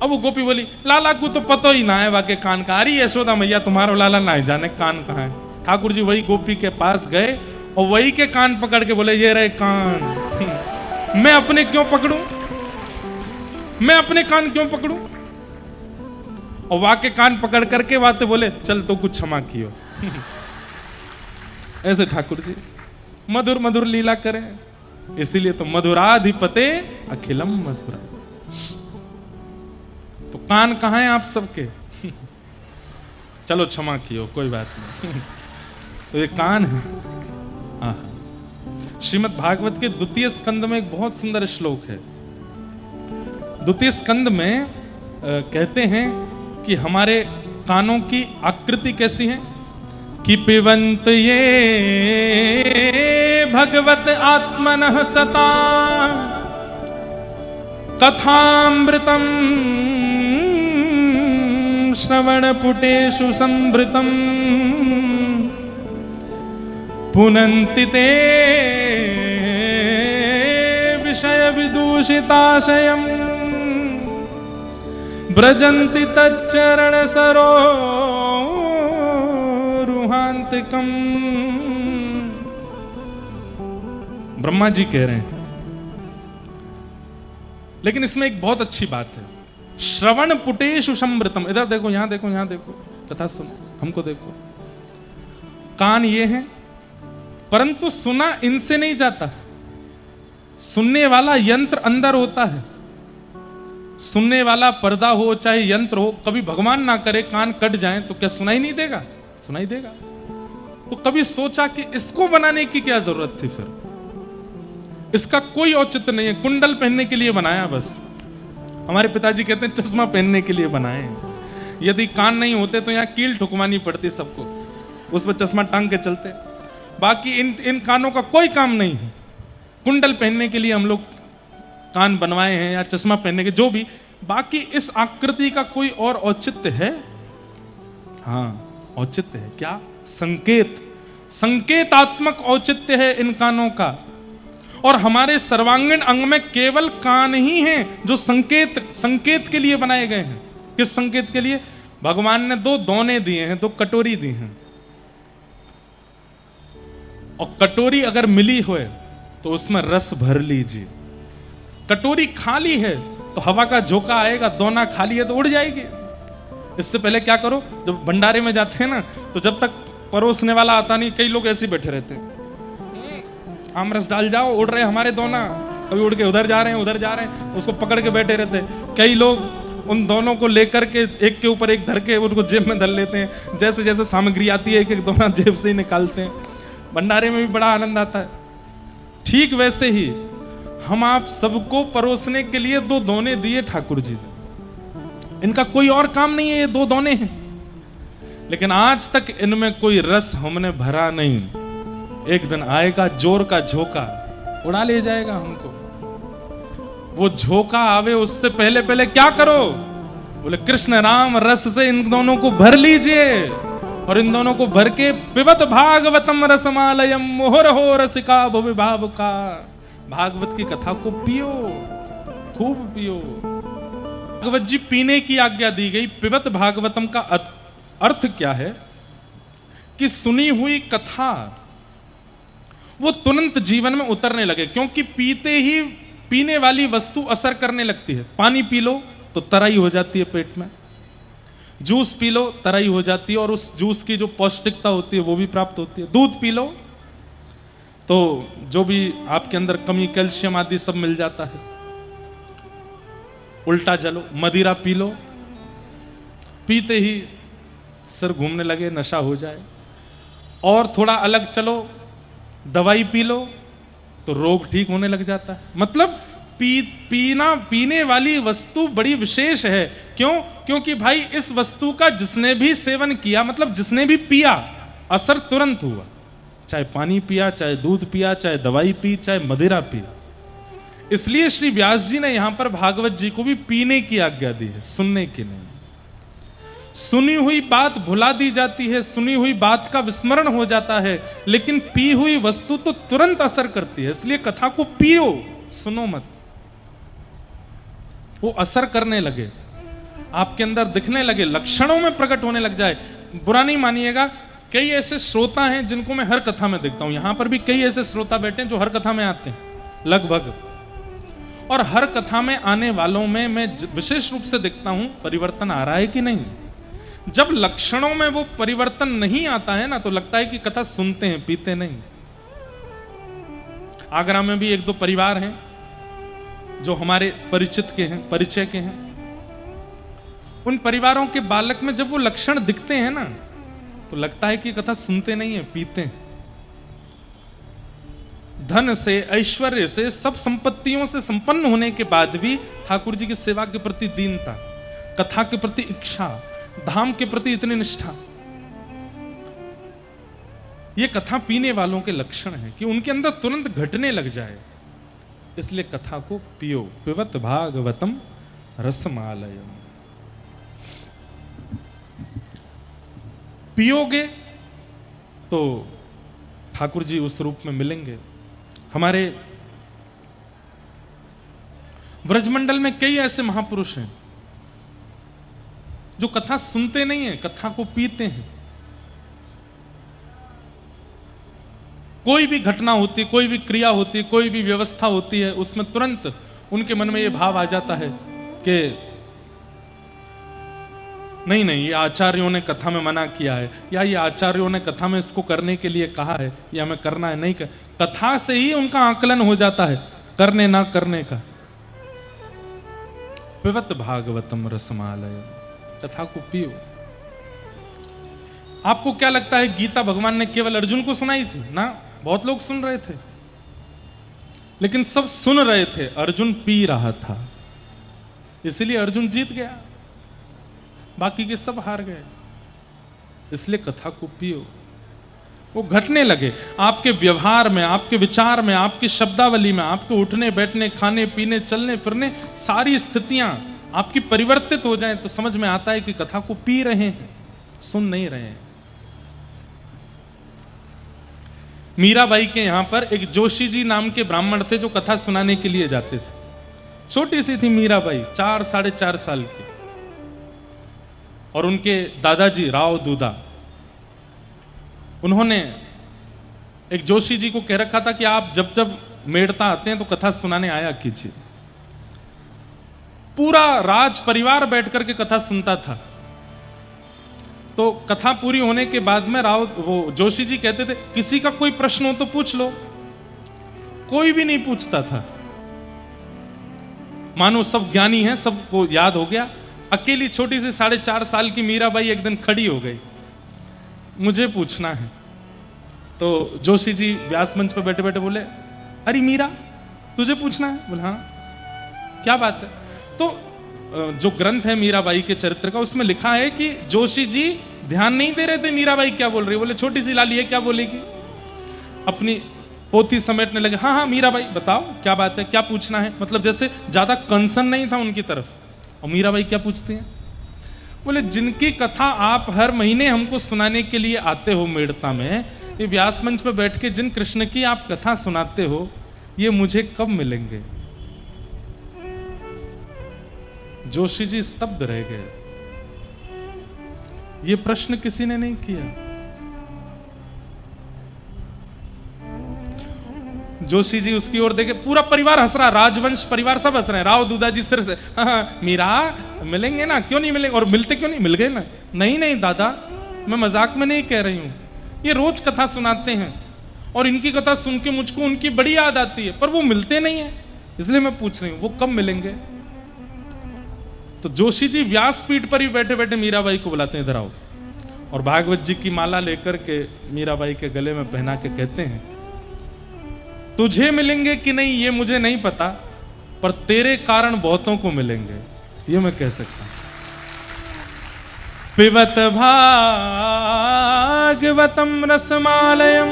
अब वो गोपी बोली लाला को तो पता ही ना है वाकई कान का। अरे यशोदा मैया तुम्हारा लाला ना जाने कान कहाँ है। ठाकुर जी वही गोपी के पास गए और वही के कान पकड़ के बोले ये रहे कान। मैं अपने क्यों पकड़ूं, मैं अपने कान क्यों पकड़ूं? और वाके कान पकड़ करके बातें बोले चल तो कुछ क्षमा कियो। ऐसे ठाकुर जी मधुर मधुर लीला करें, इसीलिए तो मधुराधिपते अखिलम मधुरा। तो कान कहां हैं आप सबके? चलो क्षमा कियो कोई बात नहीं। तो ये कान है। श्रीमद् भागवत के 2 स्कंद में एक बहुत सुंदर श्लोक है। 2 स्कंद में कहते हैं कि हमारे कानों की आकृति कैसी है कि पिबंत ये भगवत आत्मनः सता कथामृतम श्रवणपुटेषु संभृतम पुनन्ति ते विषय विदूषिताशयम् ब्रजन्ति तच्चरण सरोरुहान्तिकम्। ब्रह्मा जी कह रहे हैं, लेकिन इसमें एक बहुत अच्छी बात है। श्रवण पुटेषु संभृतम, इधर देखो यहां देखो यहां देखो, कथा सुनो, हमको देखो। कान ये है, परंतु सुना इनसे नहीं जाता। सुनने वाला यंत्र अंदर होता है, सुनने वाला पर्दा हो चाहे यंत्र हो। कभी भगवान ना करे कान कट जाए तो क्या सुनाई नहीं देगा? सुनाई देगा। तो कभी सोचा कि इसको बनाने की क्या जरूरत थी? फिर इसका कोई औचित्य नहीं है, कुंडल पहनने के लिए बनाया बस। हमारे पिताजी कहते हैं चश्मा पहनने के लिए बनाए। यदि कान नहीं होते तो यहाँ कील ठुकवानी पड़ती सबको, उस पर चश्मा टांग के चलते। बाकी इन कानों का कोई काम नहीं है। कुंडल पहनने के लिए हम लोग कान बनवाए हैं या चश्मा पहनने के, जो भी। बाकी इस आकृति का कोई और औचित्य है? हाँ, औचित्य है। क्या? संकेत, संकेतात्मक औचित्य है इन कानों का। और हमारे सर्वांगीण अंग में केवल कान ही हैं जो संकेत के लिए बनाए गए हैं। किस संकेत के लिए? भगवान ने दो दोने दिए हैं, दो कटोरी दी हैं। और कटोरी अगर मिली हो तो उसमें रस भर लीजिए। कटोरी खाली है तो हवा का झोंका आएगा, दोना खाली है तो उड़ जाएगी। इससे पहले क्या करो, जब भंडारे में जाते हैं ना, तो जब तक परोसने वाला आता नहीं, कई लोग ऐसे बैठे रहते हैं, आमरस डाल जाओ, उड़ रहे हमारे दोना, कभी उड़ के उधर जा रहे हैं, उधर जा रहे हैं, उसको पकड़ के बैठे रहते हैं। कई लोग उन दोनों को लेकर के एक के ऊपर एक धर के उनको जेब में धर लेते हैं। जैसे जैसे सामग्री आती है एक एक दोना जेब से ही निकालते हैं। भंडारे में भी बड़ा आनंद आता है। ठीक वैसे ही हम आप सबको परोसने के लिए दो दोने दिए ठाकुर जी ने। इनका कोई और काम नहीं है, ये दो दोने हैं। लेकिन आज तक इनमें कोई रस हमने भरा नहीं। एक दिन आएगा जोर का झोंका, उड़ा ले जाएगा हमको। वो झोंका आवे उससे पहले पहले क्या करो? बोले कृष्ण राम रस से इन दोनों को भर लीजिए। और इन दोनों को भर के पिबत भागवतम रसमालयम मोहर हो रसिका भुवि भावुका। भागवत की कथा को पियो, खूब पियो। भागवत जी पीने की आज्ञा दी गई। पिबत भागवतम का अर्थ क्या है? कि सुनी हुई कथा वो तुरंत जीवन में उतरने लगे। क्योंकि पीते ही पीने वाली वस्तु असर करने लगती है। पानी पी लो तो तराई हो जाती है पेट में, जूस पी लो तराई हो जाती है, और उस जूस की जो पौष्टिकता होती है वो भी प्राप्त होती है। दूध पी लो तो जो भी आपके अंदर कमी, कैल्शियम आदि सब मिल जाता है। उल्टा चलो, मदिरा पी लो, पीते ही सिर घूमने लगे, नशा हो जाए। और थोड़ा अलग चलो, दवाई पी लो तो रोग ठीक होने लग जाता है। मतलब पीने वाली वस्तु बड़ी विशेष है। क्यों? क्योंकि भाई इस वस्तु का जिसने भी सेवन किया, मतलब जिसने भी पिया, असर तुरंत हुआ। चाहे पानी पिया, चाहे दूध पिया, चाहे दवाई पी, चाहे मदिरा पिया। इसलिए श्री व्यास जी ने यहां पर भागवत जी को भी पीने की आज्ञा दी है, सुनने की नहीं। सुनी हुई बात भुला दी जाती है, सुनी हुई बात का विस्मरण हो जाता है, लेकिन पी हुई वस्तु तो तुरंत असर करती है। इसलिए कथा को पियो, सुनो मत। वो असर करने लगे, आपके अंदर दिखने लगे, लक्षणों में प्रकट होने लग जाए। बुरा नहीं मानिएगा, कई ऐसे श्रोता हैं जिनको मैं हर कथा में देखता हूं। यहां पर भी कई ऐसे श्रोता बैठे हैं जो हर कथा में आते हैं लगभग। और हर कथा में आने वालों में मैं विशेष रूप से देखता हूं परिवर्तन आ रहा है कि नहीं। जब लक्षणों में वो परिवर्तन नहीं आता है ना, तो लगता है कि कथा सुनते हैं, पीते नहीं। आगरा में भी एक दो परिवार हैं जो हमारे परिचित के हैं, परिचय के हैं। उन परिवारों के बालक में जब वो लक्षण दिखते हैं ना, तो लगता है कि कथा सुनते नहीं है, पीते हैं। धन से, ऐश्वर्य से, सब संपत्तियों से संपन्न होने के बाद भी ठाकुर जी की सेवा के प्रति दीनता, कथा के प्रति इच्छा, धाम के प्रति इतनी निष्ठा, ये कथा पीने वालों के लक्षण है कि उनके अंदर तुरंत घटने लग जाए। इसलिए कथा को पियो। पिबत भागवतम रसमालयम। पियोगे तो ठाकुर जी उस रूप में मिलेंगे। हमारे व्रजमंडल में कई ऐसे महापुरुष हैं जो कथा सुनते नहीं है, कथा को पीते हैं। कोई भी घटना होती है, कोई भी क्रिया होती है, कोई भी व्यवस्था होती है, उसमें तुरंत उनके मन में यह भाव आ जाता है कि नहीं नहीं, ये आचार्यों ने कथा में मना किया है, या ये आचार्यों ने कथा में इसको करने के लिए कहा है, या हमें करना है, नहीं कर। कथा से ही उनका आकलन हो जाता है करने ना करने का। पिबत भागवतम रसमालय। कथा को पियो। आपको क्या लगता है गीता भगवान ने केवल अर्जुन को सुनाई थी? ना, बहुत लोग सुन रहे थे, लेकिन सब सुन रहे थे, अर्जुन पी रहा था, इसलिए अर्जुन जीत गया, बाकी के सब हार गए। इसलिए कथा को पियो, वो घटने लगे आपके व्यवहार में, आपके विचार में, आपकी शब्दावली में, आपके उठने बैठने, खाने पीने, चलने फिरने, सारी स्थितियां आपकी परिवर्तित हो जाएं तो समझ में आता है कि कथा को पी रहे हैं, सुन नहीं रहे हैं। मीराबाई के यहां पर एक जोशी जी नाम के ब्राह्मण थे जो कथा सुनाने के लिए जाते थे। छोटी सी थी मीराबाई, 4 साढ़े 4 साल की, और उनके दादाजी राव दूधा, उन्होंने एक जोशी जी को कह रखा था कि आप जब जब मेड़ता आते हैं तो कथा सुनाने आया कीजिए। पूरा राज परिवार बैठ करके कथा सुनता था। तो कथा पूरी होने के बाद में वो जोशी जी कहते थे, किसी का कोई प्रश्न हो तो पूछ लो। कोई भी नहीं पूछता था, मानो सब ज्ञानी हैं, सबको याद हो गया। अकेली छोटी सी 4.5 साल की मीराबाई एक दिन खड़ी हो गई, मुझे पूछना है। तो जोशी जी व्यास मंच पर बैठे बैठे बोले, अरे मीरा, तुझे पूछना है? बोले हाँ, क्या बात है? तो जो ग्रंथ है मीराबाई के चरित्र का, उसमें लिखा है कि जोशी जी ध्यान नहीं दे रहे थे मीराबाई क्या बोल रही है। बोले छोटी सी लाली है, क्या बोलेगी? अपनी पोथी समेटने लगे। हाँ हाँ मीराबाई बताओ क्या बात है, क्या पूछना है? मतलब जैसे ज्यादा कंसर्न नहीं था उनकी तरफ। और मीराबाई क्या पूछती हैं? बोले जिनकी कथा आप हर महीने हमको सुनाने के लिए आते हो मेड़ता में, ये व्यास मंच पर बैठ के जिन कृष्ण की आप कथा सुनाते हो, ये मुझे कब मिलेंगे? जोशी जी स्तब्ध रह गए। ये प्रश्न किसी ने नहीं किया। जोशी जी उसकी ओर देखे, पूरा परिवार हंस रहा, राजवंश परिवार सब हंस रहे हैं। राव दूधा जी सिर्फ हाँ, मीरा मिलेंगे ना, क्यों नहीं मिलेंगे? और मिलते क्यों नहीं? मिल गए ना। नहीं नहीं दादा, मैं मजाक में नहीं कह रही हूं, ये रोज कथा सुनाते हैं और इनकी कथा सुन के मुझको उनकी बड़ी याद आती है, पर वो मिलते नहीं है, इसलिए मैं पूछ रही हूं वो कब मिलेंगे। तो जोशी जी व्यासपीठ पर ही बैठे बैठे मीराबाई को बुलाते हैं, इधर आओ, और भागवत जी की माला लेकर के मीराबाई के गले में पहना के कहते हैं, तुझे मिलेंगे कि नहीं ये मुझे नहीं पता, पर तेरे कारण बहुतों को मिलेंगे, ये मैं कह सकता हूं। पिबत भागवतम रसमालयम,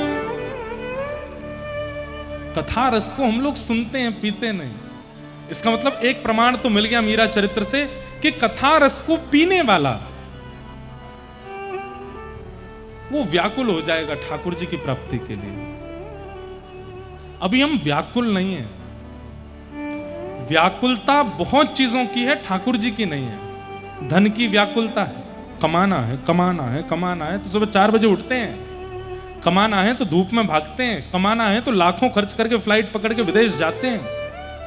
कथा रस को हम लोग सुनते हैं, पीते नहीं। इसका मतलब एक प्रमाण तो मिल गया मीरा चरित्र से कि कथा रस को पीने वाला वो व्याकुल हो जाएगा ठाकुर जी की प्राप्ति के लिए। अभी हम व्याकुल नहीं है। व्याकुलता बहुत चीजों की है, ठाकुर जी की नहीं है। धन की व्याकुलता है, कमाना है कमाना है कमाना है, तो सुबह 4 बजे उठते हैं। कमाना है तो धूप में भागते हैं। कमाना है तो लाखों खर्च करके फ्लाइट पकड़ के विदेश जाते हैं।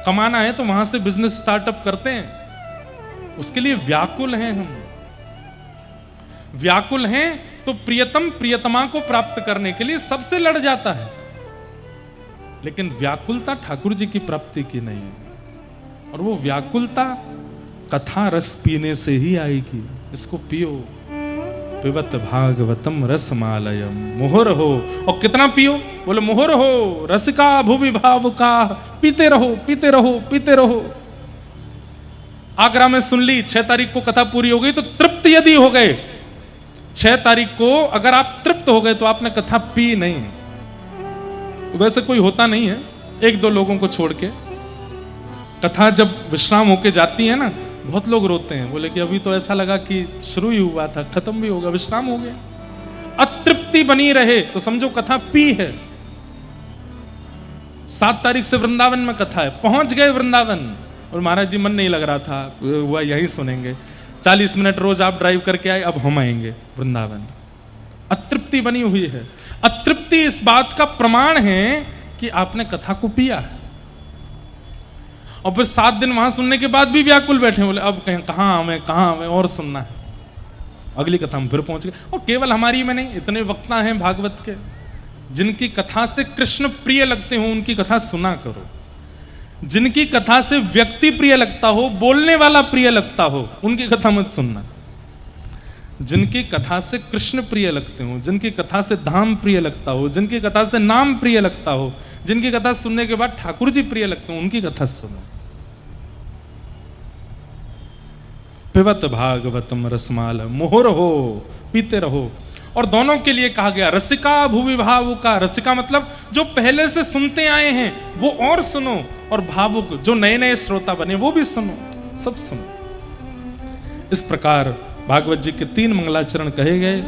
कमाना है तो वहां से बिजनेस स्टार्टअप करते हैं। उसके लिए व्याकुल हैं हम। व्याकुल हैं तो प्रियतम प्रियतमा को प्राप्त करने के लिए सबसे लड़ जाता है, लेकिन व्याकुलता ठाकुर जी की प्राप्ति की नहीं है। और वो व्याकुलता कथा रस पीने से ही आएगी। इसको पियो। पिबत भागवतम रसमालयम मोहर हो। और कितना पियो? बोले मोहर हो रसिका भुवि भाव का, पीते रहो पीते रहो पीते रहो। आगरा में सुन ली, 6 तारीख को कथा पूरी हो गई तो तृप्त यदि हो गए, 6 तारीख को अगर आप तृप्त हो गए तो आपने कथा पी नहीं। वैसे कोई होता नहीं है, 1-2 लोगों को छोड़ के। कथा जब विश्राम होके जाती है ना, बहुत लोग रोते हैं, बोले कि अभी तो ऐसा लगा कि शुरू ही हुआ था, खत्म भी होगा, विश्राम हो गया। अतृप्ति बनी रहे तो समझो कथा पी है। 7 तारीख से वृंदावन में कथा है, पहुंच गए वृंदावन और महाराज जी मन नहीं लग रहा था, हुआ यही सुनेंगे। 40 मिनट रोज आप ड्राइव करके आए, अब हम आएंगे वृंदावन। अतृप्ति बनी हुई है। अतृप्ति इस बात का प्रमाण है कि आपने कथा को पिया है। और फिर 7 दिन वहां सुनने के बाद भी व्याकुल बैठे, बोले अब कहें कहाँ हमें और सुनना है। अगली कथा में फिर पहुंच गए। और केवल हमारी में नहीं, इतने वक्ता हैं भागवत के जिनकी कथा से कृष्ण प्रिय लगते हो, उनकी कथा सुना करो। जिनकी कथा से व्यक्ति प्रिय लगता हो, बोलने वाला प्रिय लगता हो, उनकी कथा मत सुनना। जिनकी कथा से कृष्ण प्रिय लगते हो, जिनकी कथा से धाम प्रिय लगता हो, जिनकी कथा से नाम प्रिय लगता हो, जिनकी कथा सुनने के बाद ठाकुर जी प्रिय लगते हो, उनकी कथा सुनो। पिबत भागवतम रसमाल, मोहर हो, पीते रहो। और दोनों के लिए कहा गया रसिका भूवि भावुका। रसिका मतलब जो पहले से सुनते आए हैं वो और सुनो, और भावुक जो नए नए श्रोता बने वो भी सुनो, सब सुनो। इस प्रकार भागवत जी के 3 मंगलाचरण कहे गए।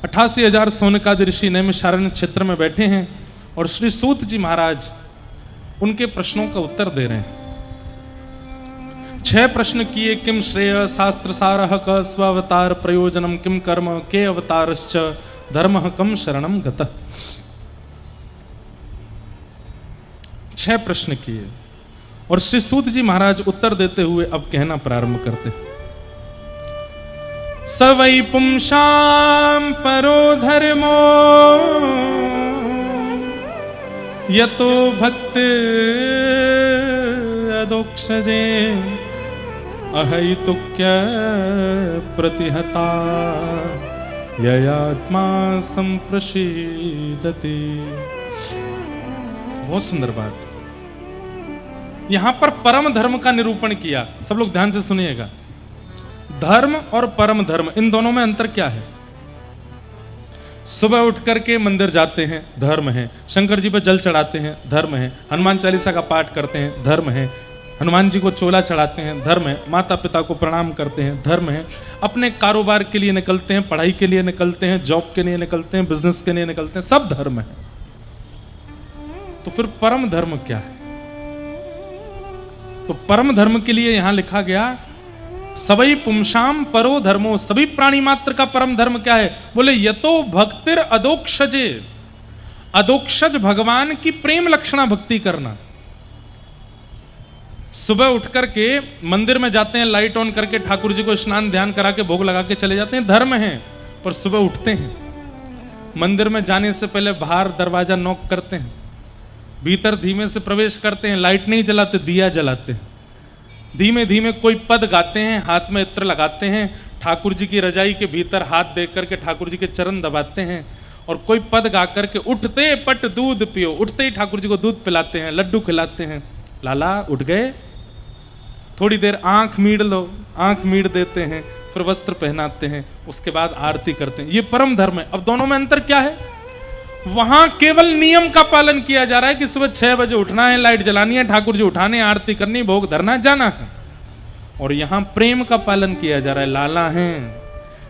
88,000 सौनकादि ऋषि नैमिषारण्य क्षेत्र में बैठे हैं और श्री सूत जी महाराज उनके प्रश्नों का उत्तर दे रहे हैं। 6 प्रश्न किए। किम श्रेय शास्त्र सारः क स्वावतार प्रयोजनम किम कर्म के अवतारश्च धर्मः कम शरणम गतः। 6 प्रश्न किए और श्री सूत जी महाराज उत्तर देते हुए अब कहना प्रारंभ करते। स वै पुंसां परो धर्मो यतो भक्ति अदोक्षजे अहैतुक्य प्रतिहता ययात्मा संप्रसीदति। बहुत सुंदर बात। यहां पर परम धर्म का निरूपण किया। सब लोग ध्यान से सुनिएगा। धर्म और परम धर्म, इन दोनों में अंतर क्या है? सुबह उठ करके मंदिर जाते हैं, धर्म है। शंकर जी पर जल चढ़ाते हैं, धर्म है। हनुमान चालीसा का पाठ करते हैं, धर्म है। हनुमान जी को चोला चढ़ाते हैं, धर्म है। माता पिता को प्रणाम करते हैं, धर्म है। अपने कारोबार के लिए निकलते हैं, पढ़ाई के लिए निकलते हैं, जॉब के लिए निकलते हैं, बिजनेस के लिए निकलते हैं, सब धर्म है। तो फिर परम धर्म क्या है? तो परम धर्म के लिए यहां लिखा गया सवै पुंसाम परो धर्मो। सभी प्राणी मात्र का परम धर्म क्या है? बोले यतो भक्तिर अदोक्षजे। अदोक्षज भगवान की प्रेम लक्षणा भक्ति करना। सुबह उठ करके मंदिर में जाते हैं, लाइट ऑन करके ठाकुर जी को स्नान ध्यान करा के भोग लगा के चले जाते हैं, धर्म है। पर सुबह उठते हैं, मंदिर में जाने से पहले बाहर दरवाजा नॉक करते हैं, भीतर धीमे से प्रवेश करते हैं, लाइट नहीं जलाते, दिया जलाते हैं, धीमे धीमे कोई पद गाते हैं, हाथ में इत्र लगाते हैं, ठाकुर जी की रजाई के भीतर हाथ देख करके ठाकुर जी के चरण दबाते हैं, और कोई पद गा करके उठते पट दूध पियो, उठते ही ठाकुर जी को दूध पिलाते हैं, लड्डू खिलाते हैं। लाला उठ गए, थोड़ी देर आंख मीड़ लो, आंख मीड़ देते हैं, फिर वस्त्र पहनाते हैं, उसके बाद आरती करते हैं। ये परम धर्म है। अब दोनों में अंतर क्या है? वहां केवल नियम का पालन किया जा रहा है कि सुबह 6 बजे उठना है, लाइट जलानी है, ठाकुर जी उठाने, आरती करनी, भोग धरना, जाना है। और यहां प्रेम का पालन किया जा रहा है। लाला हैं,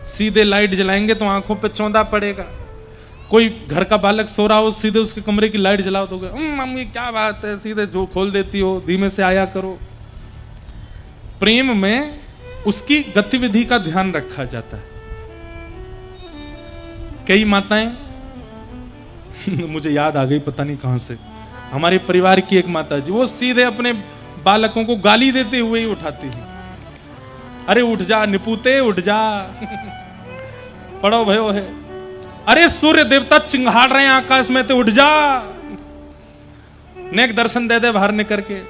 सीधे लाइट जलाएंगे तो आंखों पे चौंधा पड़ेगा। कोई घर का बालक सो रहा हो, सीधे उसके कमरे की लाइट जलाओ दोगे, मम्मी क्या बात है, सीधे जो खोल देती हो, धीमे से आया करो। प्रेम में उसकी गतिविधि का ध्यान रखा जाता है। कई माताएं मुझे याद आ गई, पता नहीं कहां से, हमारे परिवार की एक माता जी, वो सीधे अपने बालकों को गाली देते हुए ही उठाती है। अरे उठ जा निपुते, उठ जा पड़ो भयो है, अरे सूर्य देवता चिंगाड़ रहे हैं आकाश में, तो उठ जा, नेक दर्शन दे दे बाहर निकल के।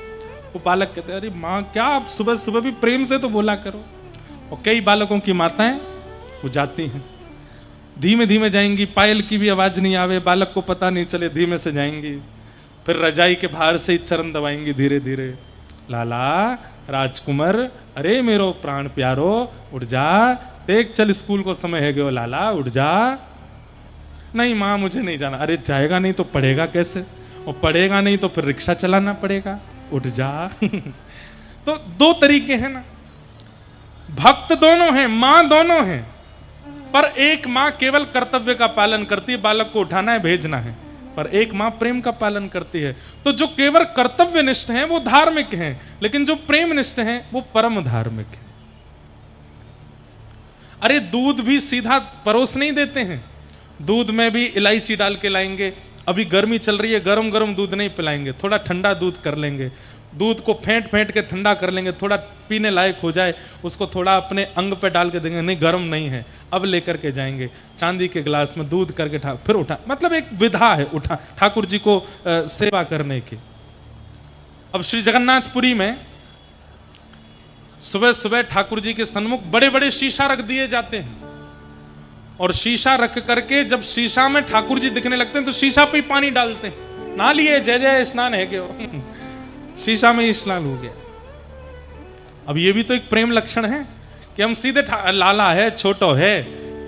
वो बालक कहते अरे माँ क्या आप सुबह सुबह भी प्रेम से तो बोला करो। और कई बालकों की माताएं वो जाती हैं, धीमे धीमे जाएंगी, पायल की भी आवाज नहीं आवे, बालक को पता नहीं चले, धीमे से जाएंगी, फिर रजाई के बाहर से ही चरण दबाएंगी धीरे धीरे। लाला राजकुमार, अरे मेरो प्राण प्यारो उठ जा, देख चल स्कूल को समय है गयो, लाला उठ जा। नहीं माँ मुझे नहीं जाना। अरे जाएगा नहीं तो पढ़ेगा कैसे, और पढ़ेगा नहीं तो फिर रिक्शा चलाना पड़ेगा, उठ जा। तो 2 तरीके हैं ना, भक्त दोनों हैं, मां दोनों हैं, पर एक मां केवल कर्तव्य का पालन करती है, बालक को उठाना है भेजना है, पर एक मां प्रेम का पालन करती है। तो जो केवल कर्तव्यनिष्ठ हैं वो धार्मिक हैं, लेकिन जो प्रेमनिष्ठ हैं वो परम धार्मिक हैं। अरे दूध भी सीधा परोस नहीं देते हैं, दूध में भी इलायची डाल के लाएंगे। अभी गर्मी चल रही है, गरम गरम दूध नहीं पिलाएंगे, थोड़ा ठंडा दूध कर लेंगे, दूध को फेंट फेंट के ठंडा कर लेंगे, थोड़ा पीने लायक हो जाए, उसको थोड़ा अपने अंग पे डाल के देंगे, नहीं गर्म नहीं है, अब लेकर के जाएंगे चांदी के गिलास में दूध करके फिर उठा, मतलब एक विधा है उठा ठाकुर जी को सेवा करने की। अब श्री जगन्नाथपुरी में सुबह सुबह ठाकुर जी के सन्मुख बड़े बड़े शीशा रख दिए जाते हैं, और शीशा रख करके जब शीशा में ठाकुर जी दिखने लगते हैं तो शीशा पे ही पानी डालते हैं, ना लिए जय जय स्नान है क्यों, शीशा में ही स्नान हो गया। अब ये भी तो एक प्रेम लक्षण है कि हम सीधे लाला है छोटो है,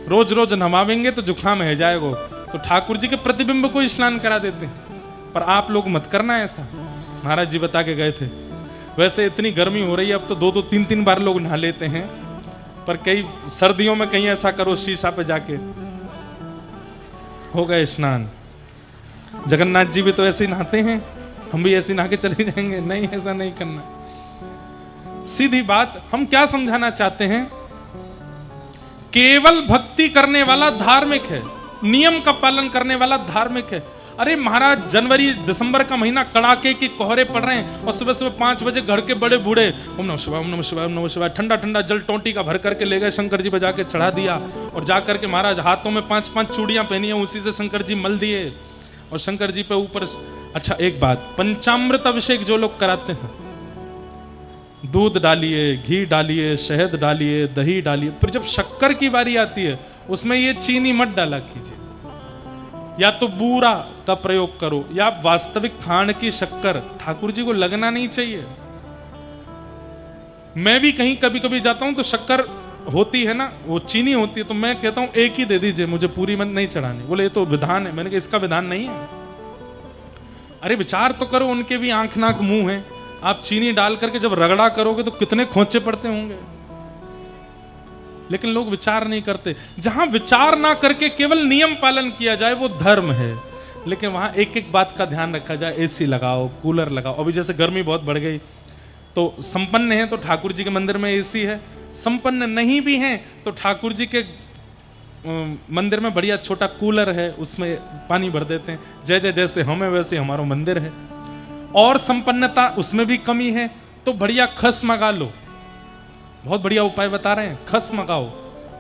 रोज रोज नमावेंगे तो जुकाम है जाएगा, तो ठाकुर जी के प्रतिबिंब को स्नान करा देते हैं। पर आप लोग मत करना ऐसा, महाराज जी बता के गए थे। वैसे इतनी गर्मी हो रही है अब तो 2-2 3-3 बार लोग नहा लेते हैं, पर कई सर्दियों में कहीं ऐसा करो शीशा पे जाके हो गए स्नान। जगन्नाथ जी भी तो ऐसे ही नहाते हैं, हम भी ऐसे नहा के चले जाएंगे? नहीं, ऐसा नहीं करना। सीधी बात, हम क्या समझाना चाहते हैं? केवल भक्ति करने वाला धार्मिक है, नियम का पालन करने वाला धार्मिक है। अरे महाराज, जनवरी दिसंबर का महीना कड़ाके की कोहरे पड़ रहे हैं और सुबह सुबह 5 बजे घर के बड़े बूढ़े ओम नमः शिवाय, ओम नमः शिवाय, ओम नमः शिवाय, ठंडा ठंडा जल टोंटी का भर करके ले गए, शंकर जी बजा के चढ़ा दिया, और जा करके महाराज हाथों में 5-5 चूड़ियां पहनी है, उसी से शंकर जी मल दिए और शंकर जी पे ऊपर। अच्छा एक बात, पंचामृत अभिषेक जो लोग कराते हैं, दूध डालिए, घी डालिए, शहद डालिए, दही डालिए, फिर जब शक्कर की बारी आती है उसमें ये चीनी मत डाला कीजिए, या तो बूरा का प्रयोग करो, या वास्तविक खांड की शक्कर ठाकुर जी को लगना नहीं चाहिए। मैं भी कहीं कभी कभी जाता हूं तो शक्कर होती है ना, वो चीनी होती है, तो मैं कहता हूं एक ही दे दीजिए, मुझे पूरी मत नहीं चढ़ानी। बोले ये तो विधान है। मैंने कहा इसका विधान नहीं है। अरे विचार तो करो, उनके भी आंख नाक मुंह है। आप चीनी डाल करके जब रगड़ा करोगे तो कितने खोचे पड़ते होंगे, लेकिन लोग विचार नहीं करते। जहां विचार ना करके केवल नियम पालन किया जाए वो धर्म है, लेकिन वहां एक एक बात का ध्यान रखा जाए। एसी लगाओ, कूलर लगाओ। अभी जैसे गर्मी बहुत बढ़ गई, तो संपन्न है तो ठाकुर जी के मंदिर में एसी है, संपन्न नहीं भी हैं तो ठाकुर जी के मंदिर में बढ़िया छोटा कूलर है, उसमें पानी भर देते हैं। जय जय जैसे हमें वैसे हमारा मंदिर है। और संपन्नता उसमें भी कमी है तो बढ़िया खस मंगा लो। बहुत बढ़िया उपाय बता रहे हैं, खस मंगाओ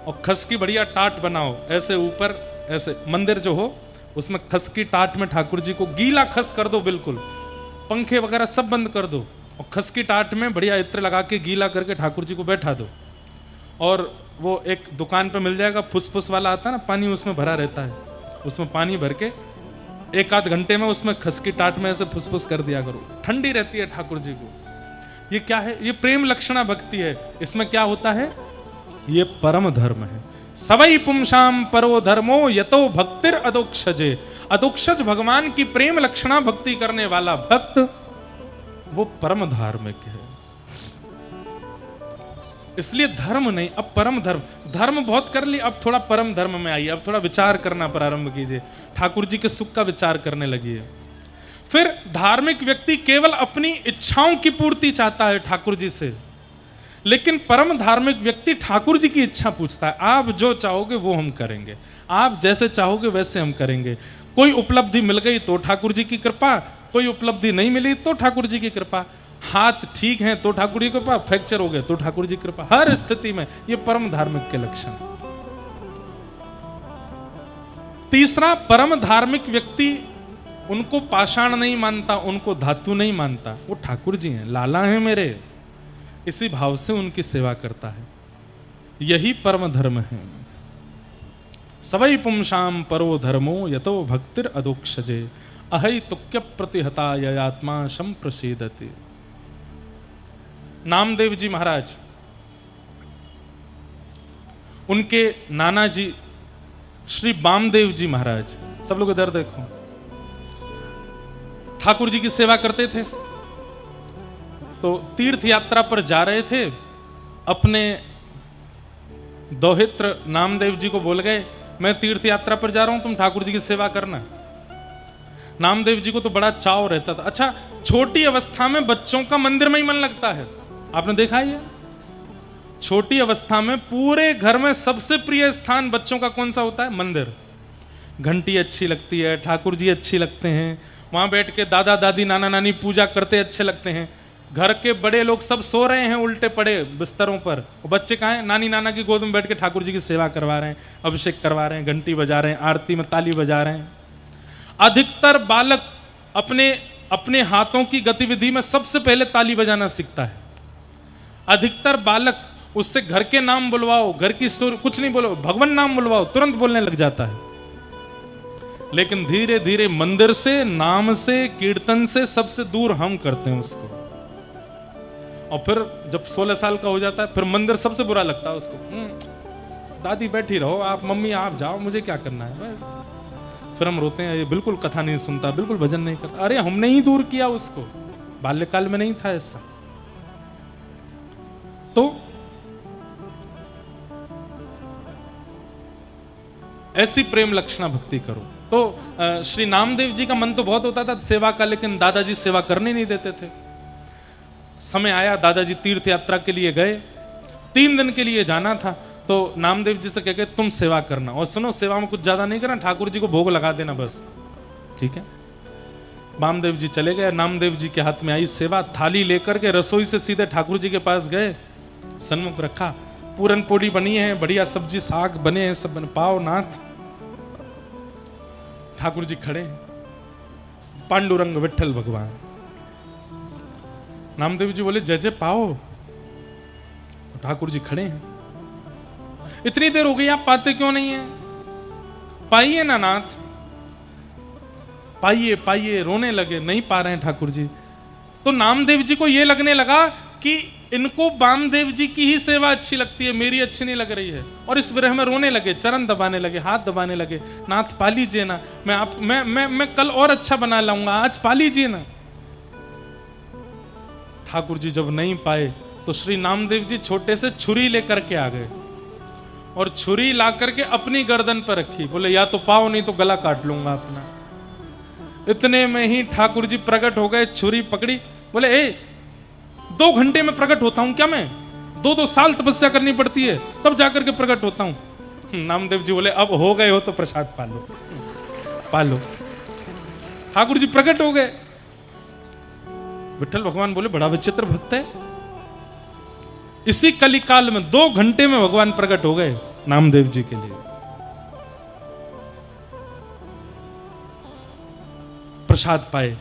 और खस की बढ़िया टाट बनाओ, ऐसे ऊपर ऐसे मंदिर जो हो उसमें खस की टाट में ठाकुर जी को गीला खस कर दो, बिल्कुल पंखे वगैरह सब बंद कर दो, और खस की टाट में बढ़िया इत्र लगा के गीला करके ठाकुर जी को बैठा दो। और वो एक दुकान पे मिल जाएगा फुसफुस वाला आता है ना, पानी उसमें भरा रहता है, उसमें पानी भर के 1-8 घंटे में उसमें खस की टाट में ऐसे फुसफुस कर दिया करो, ठंडी रहती है ठाकुर जी को। ये क्या है? ये प्रेम लक्षणा भक्ति है। इसमें क्या होता है? ये परम धर्म है। सवई पुंसाम परो धर्मो यतो भक्तिर अदोक्षजे। अदोक्षज भगवान की प्रेम लक्षणा भक्ति करने वाला भक्त वो परम धार्मिक है। इसलिए धर्म नहीं, अब परम धर्म। धर्म बहुत कर ली, अब थोड़ा परम धर्म में आइए, अब थोड़ा विचार करना प्रारंभ कीजिए, ठाकुर जी के सुख का विचार करने लगिए। फिर धार्मिक व्यक्ति केवल अपनी इच्छाओं की पूर्ति चाहता है ठाकुर जी से, लेकिन परम धार्मिक व्यक्ति ठाकुर जी की इच्छा पूछता है। आप जो चाहोगे वो हम करेंगे, आप जैसे चाहोगे वैसे हम करेंगे। कोई उपलब्धि मिल गई तो ठाकुर जी की कृपा, कोई उपलब्धि नहीं मिली तो ठाकुर जी की कृपा। हाथ ठीक है तो ठाकुर जी की कृपा, फ्रैक्चर हो गए तो ठाकुर जी की कृपा। हर स्थिति में ये परम धार्मिक के लक्षण। तीसरा, परम धार्मिक व्यक्ति उनको पाषाण नहीं मानता, उनको धातु नहीं मानता, वो ठाकुर जी हैं, लाला हैं मेरे, इसी भाव से उनकी सेवा करता है। यही परम धर्म है। सवै पुंसाम परो धर्मो यतो भक्तिर अदोक्षजे अहै तुक्य प्रतिहता ययात्मा संप्रसीदति। नामदेव जी महाराज, उनके नाना जी श्री वामदेव जी महाराज, सब लोग इधर देखो, ठाकुर जी की सेवा करते थे। तो तीर्थ यात्रा पर जा रहे थे, अपने दोहित्र नामदेव जी को बोल गए, मैं तीर्थ यात्रा पर जा रहा हूं, तुम ठाकुर जी की सेवा करना। नामदेव जी को तो बड़ा चाव रहता था। अच्छा, छोटी अवस्था में बच्चों का मंदिर में ही मन लगता है, आपने देखा है? छोटी अवस्था में पूरे घर में सबसे प्रिय स्थान बच्चों का कौन सा होता है? मंदिर। घंटी अच्छी लगती है, ठाकुर जी अच्छी लगते हैं, वहां बैठ के दादा दादी नाना नानी पूजा करते अच्छे लगते हैं। घर के बड़े लोग सब सो रहे हैं उल्टे पड़े बिस्तरों पर, बच्चे कहाँ हैं? नानी नाना की गोद में बैठ के ठाकुर जी की सेवा करवा रहे हैं, अभिषेक करवा रहे हैं, घंटी बजा रहे हैं, आरती में ताली बजा रहे हैं। अधिकतर बालक अपने अपने हाथों की गतिविधि में सबसे पहले ताली बजाना सीखता है। अधिकतर बालक उससे घर के नाम बुलवाओ, घर की स्टोरी कुछ नहीं बोलो, भगवान नाम बुलवाओ, तुरंत बोलने लग जाता है। लेकिन धीरे धीरे मंदिर से, नाम से, कीर्तन से सबसे दूर हम करते हैं उसको। और फिर जब 16 साल का हो जाता है, फिर मंदिर सबसे बुरा लगता है उसको। दादी बैठी रहो, आप मम्मी आप जाओ, मुझे क्या करना है बस। फिर हम रोते हैं, ये बिल्कुल कथा नहीं सुनता, बिल्कुल भजन नहीं करता। अरे हमने ही दूर किया उसको, बाल्यकाल में नहीं था ऐसा। तो ऐसी प्रेम लक्षणा भक्ति करो। तो श्री नामदेव जी का मन तो बहुत होता था सेवा का, लेकिन दादाजी सेवा करने नहीं देते थे। समय आया, दादाजी तीर्थ यात्रा के लिए गए, 3 दिन के लिए जाना था। तो नामदेव जी से कह के तुम सेवा करना, और सुनो सेवा में कुछ ज्यादा नहीं करना, ठाकुर जी को भोग लगा देना बस, ठीक है। वामदेव जी चले गए, नामदेव जी के हाथ में आई सेवा, थाली लेकर के रसोई से सीधे ठाकुर जी के पास गए, सन्मुख रखा, पूरन पोड़ी बनी है, बढ़िया सब्जी साग बने हैं, सब बने, पाव नाथ। ठाकुर जी खड़े हैं, पांडुरंग विठल भगवान। नामदेव जी बोले जय जय पाओ, ठाकुर जी खड़े हैं। इतनी देर हो गई, आप पाते क्यों नहीं है? पाइए ना नाथ, पाइए पाइए। रोने लगे, नहीं पा रहे हैं ठाकुर जी। तो नामदेव जी को यह लगने लगा कि इनको वामदेव जी की ही सेवा अच्छी लगती है, मेरी अच्छी नहीं लग रही है। और इस विरह में रोने लगे, चरण दबाने लगे, हाथ दबाने लगे, नाथ पा लीजिए ना, मैं कल और अच्छा बना लाऊंगा, आज पा लीजिए ना। ठाकुर जी जब नहीं पाए तो श्री नामदेव जी छोटे से छुरी लेकर के आ गए, और छुरी ला करके अपनी गर्दन पर रखी, बोले या तो पाओ नहीं तो गला काट लूंगा अपना। इतने में ही ठाकुर जी प्रकट हो गए, छुरी पकड़ी, बोले 2 घंटे में प्रकट होता हूं क्या मैं? 2 साल तपस्या करनी पड़ती है तब जाकर के प्रकट होता हूं। नामदेव जी बोले अब हो गए हो तो प्रसाद पालो, पालो। ठाकुर जी प्रकट हो गए। विठल भगवान बोले बड़ा विचित्र भक्त है। इसी कलिकाल में 2 घंटे में भगवान प्रकट हो गए नामदेव जी के लिए। प्रसाद पाए।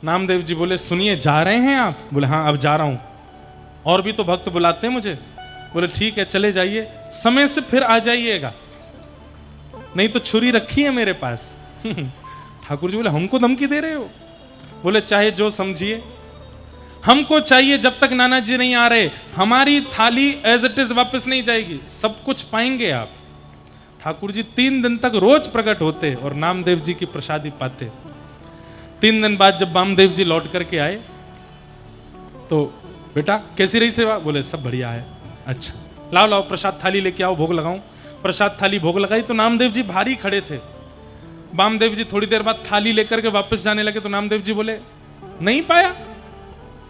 नामदेव जी बोले सुनिए जा रहे हैं आप? बोले हाँ अब जा रहा हूं, और भी तो भक्त बुलाते हैं मुझे। बोले ठीक है चले जाइए, समय से फिर आ जाइएगा, नहीं तो छुरी रखी है मेरे पास। ठाकुर जी बोले हमको धमकी दे रहे हो? बोले चाहे जो समझिए, हमको चाहिए जब तक नाना जी नहीं आ रहे, हमारी थाली एज इट इज वापस नहीं जाएगी, सब कुछ पाएंगे आप। ठाकुर जी 3 दिन तक रोज प्रकट होते और नामदेव जी की प्रसादी पाते। 3 दिन बाद जब वामदेव जी लौट करके आए तो बेटा कैसी रही सेवा? बोले सब बढ़िया है। अच्छा लाओ लाओ प्रसाद थाली लेके आओ, भोग लगाऊं। प्रसाद थाली भोग लगाई तो नामदेव जी भारी खड़े थे। वामदेव जी थोड़ी देर बाद थाली लेकर के वापस जाने लगे तो नामदेव जी बोले नहीं पाया?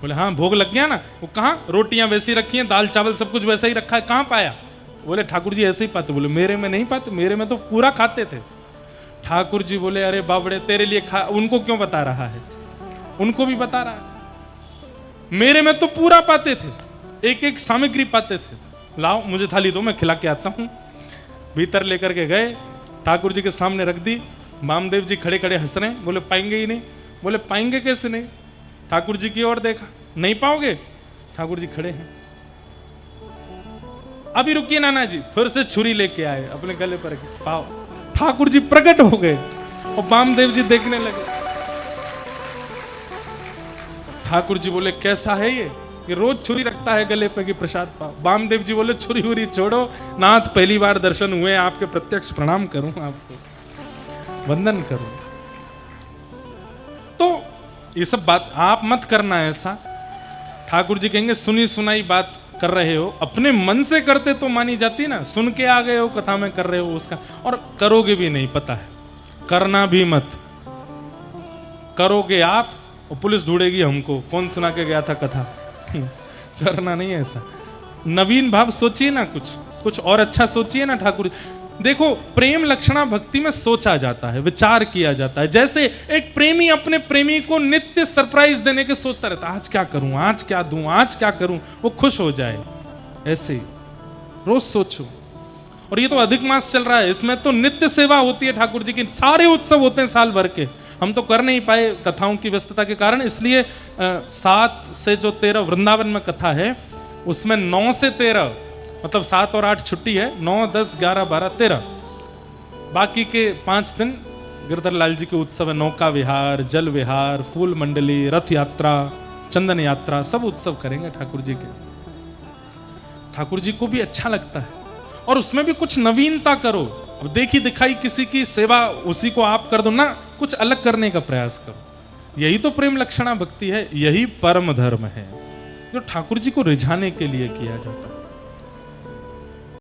बोले हाँ भोग लग गया ना। वो कहाँ, रोटियां वैसी रखी हैं, दाल चावल सब कुछ वैसा ही रखा है, कहाँ पाया? बोले ठाकुर जी ऐसे ही पाते। बोले मेरे में नहीं पाते, मेरे में तो पूरा खाते थे। ठाकुर जी बोले अरे बाबड़े तेरे लिए खा, उनको क्यों बता रहा है? उनको भी बता रहा है, मेरे में तो पूरा पाते थे, एक एक सामग्री पाते थे। लाओ मुझे थाली दो, मैं खिला के आता हूं। भीतर लेकर के गए, ठाकुर जी के सामने रख दी। वामदेव जी खड़े खड़े हंस रहे हैं, बोले पाएंगे ही नहीं। बोले पाएंगे कैसे नहीं? ठाकुर जी की ओर देखा, नहीं पाओगे? ठाकुर जी खड़े हैं। अभी रुकिए नाना जी, फिर से छुरी लेके आए, अपने गले पर पाओ। ठाकुर जी प्रकट हो गए और वामदेव जी देखने लगे। ठाकुर जी बोले कैसा है ये रोज छुरी रखता है गले पे कि प्रसाद पाओ। वामदेव जी बोले छुरी वुरी छोड़ो नाथ, पहली बार दर्शन हुए आपके, प्रत्यक्ष प्रणाम करूं आपको, वंदन करूं। तो ये सब बात आप मत करना ऐसा। ठाकुर जी कहेंगे सुनी सुनाई बात कर रहे हो, अपने मन से करते तो मानी जाती ना। सुन के आ गए हो, कथा में कर रहे हो उसका, और करोगे भी नहीं, पता है, करना भी मत। करोगे आप और पुलिस ढूंढेगी हमको, कौन सुना के गया था कथा। करना नहीं है ऐसा। नवीन भाव सोचिए ना, कुछ और अच्छा सोचिए ना। ठाकुर देखो प्रेम लक्षणा भक्ति में सोचा जाता है, विचार किया जाता है। जैसे एक प्रेमी अपने प्रेमी को नित्य सरप्राइज देने के सोचता रहता है, आज क्या करूं, आज क्या दूं, आज क्या करूं, वो खुश हो जाए। ऐसे ही रोज सोचो। और ये तो अधिक मास चल रहा है, इसमें तो नित्य सेवा होती है ठाकुर जी की, सारे उत्सव होते हैं साल भर के। हम तो कर नहीं पाए कथाओं की व्यस्तता के कारण, इसलिए 7 से जो 13 वृंदावन में कथा है, उसमें 9 से 13 मतलब 7 और 8 छुट्टी है, 9, 10, 11, 12, 13 बाकी के 5 दिन गिरधर लाल जी के उत्सव है। नौका विहार, जल विहार, फूल मंडली, रथ यात्रा, चंदन यात्रा, सब उत्सव करेंगे ठाकुर जी के। ठाकुर जी को भी अच्छा लगता है और उसमें भी कुछ नवीनता करो। अब देखी दिखाई किसी की सेवा उसी को आप कर दो ना, कुछ अलग करने का प्रयास करो। यही तो प्रेम लक्षणा भक्ति है, यही परम धर्म है जो ठाकुर जी को रिझाने के लिए किया जाता है।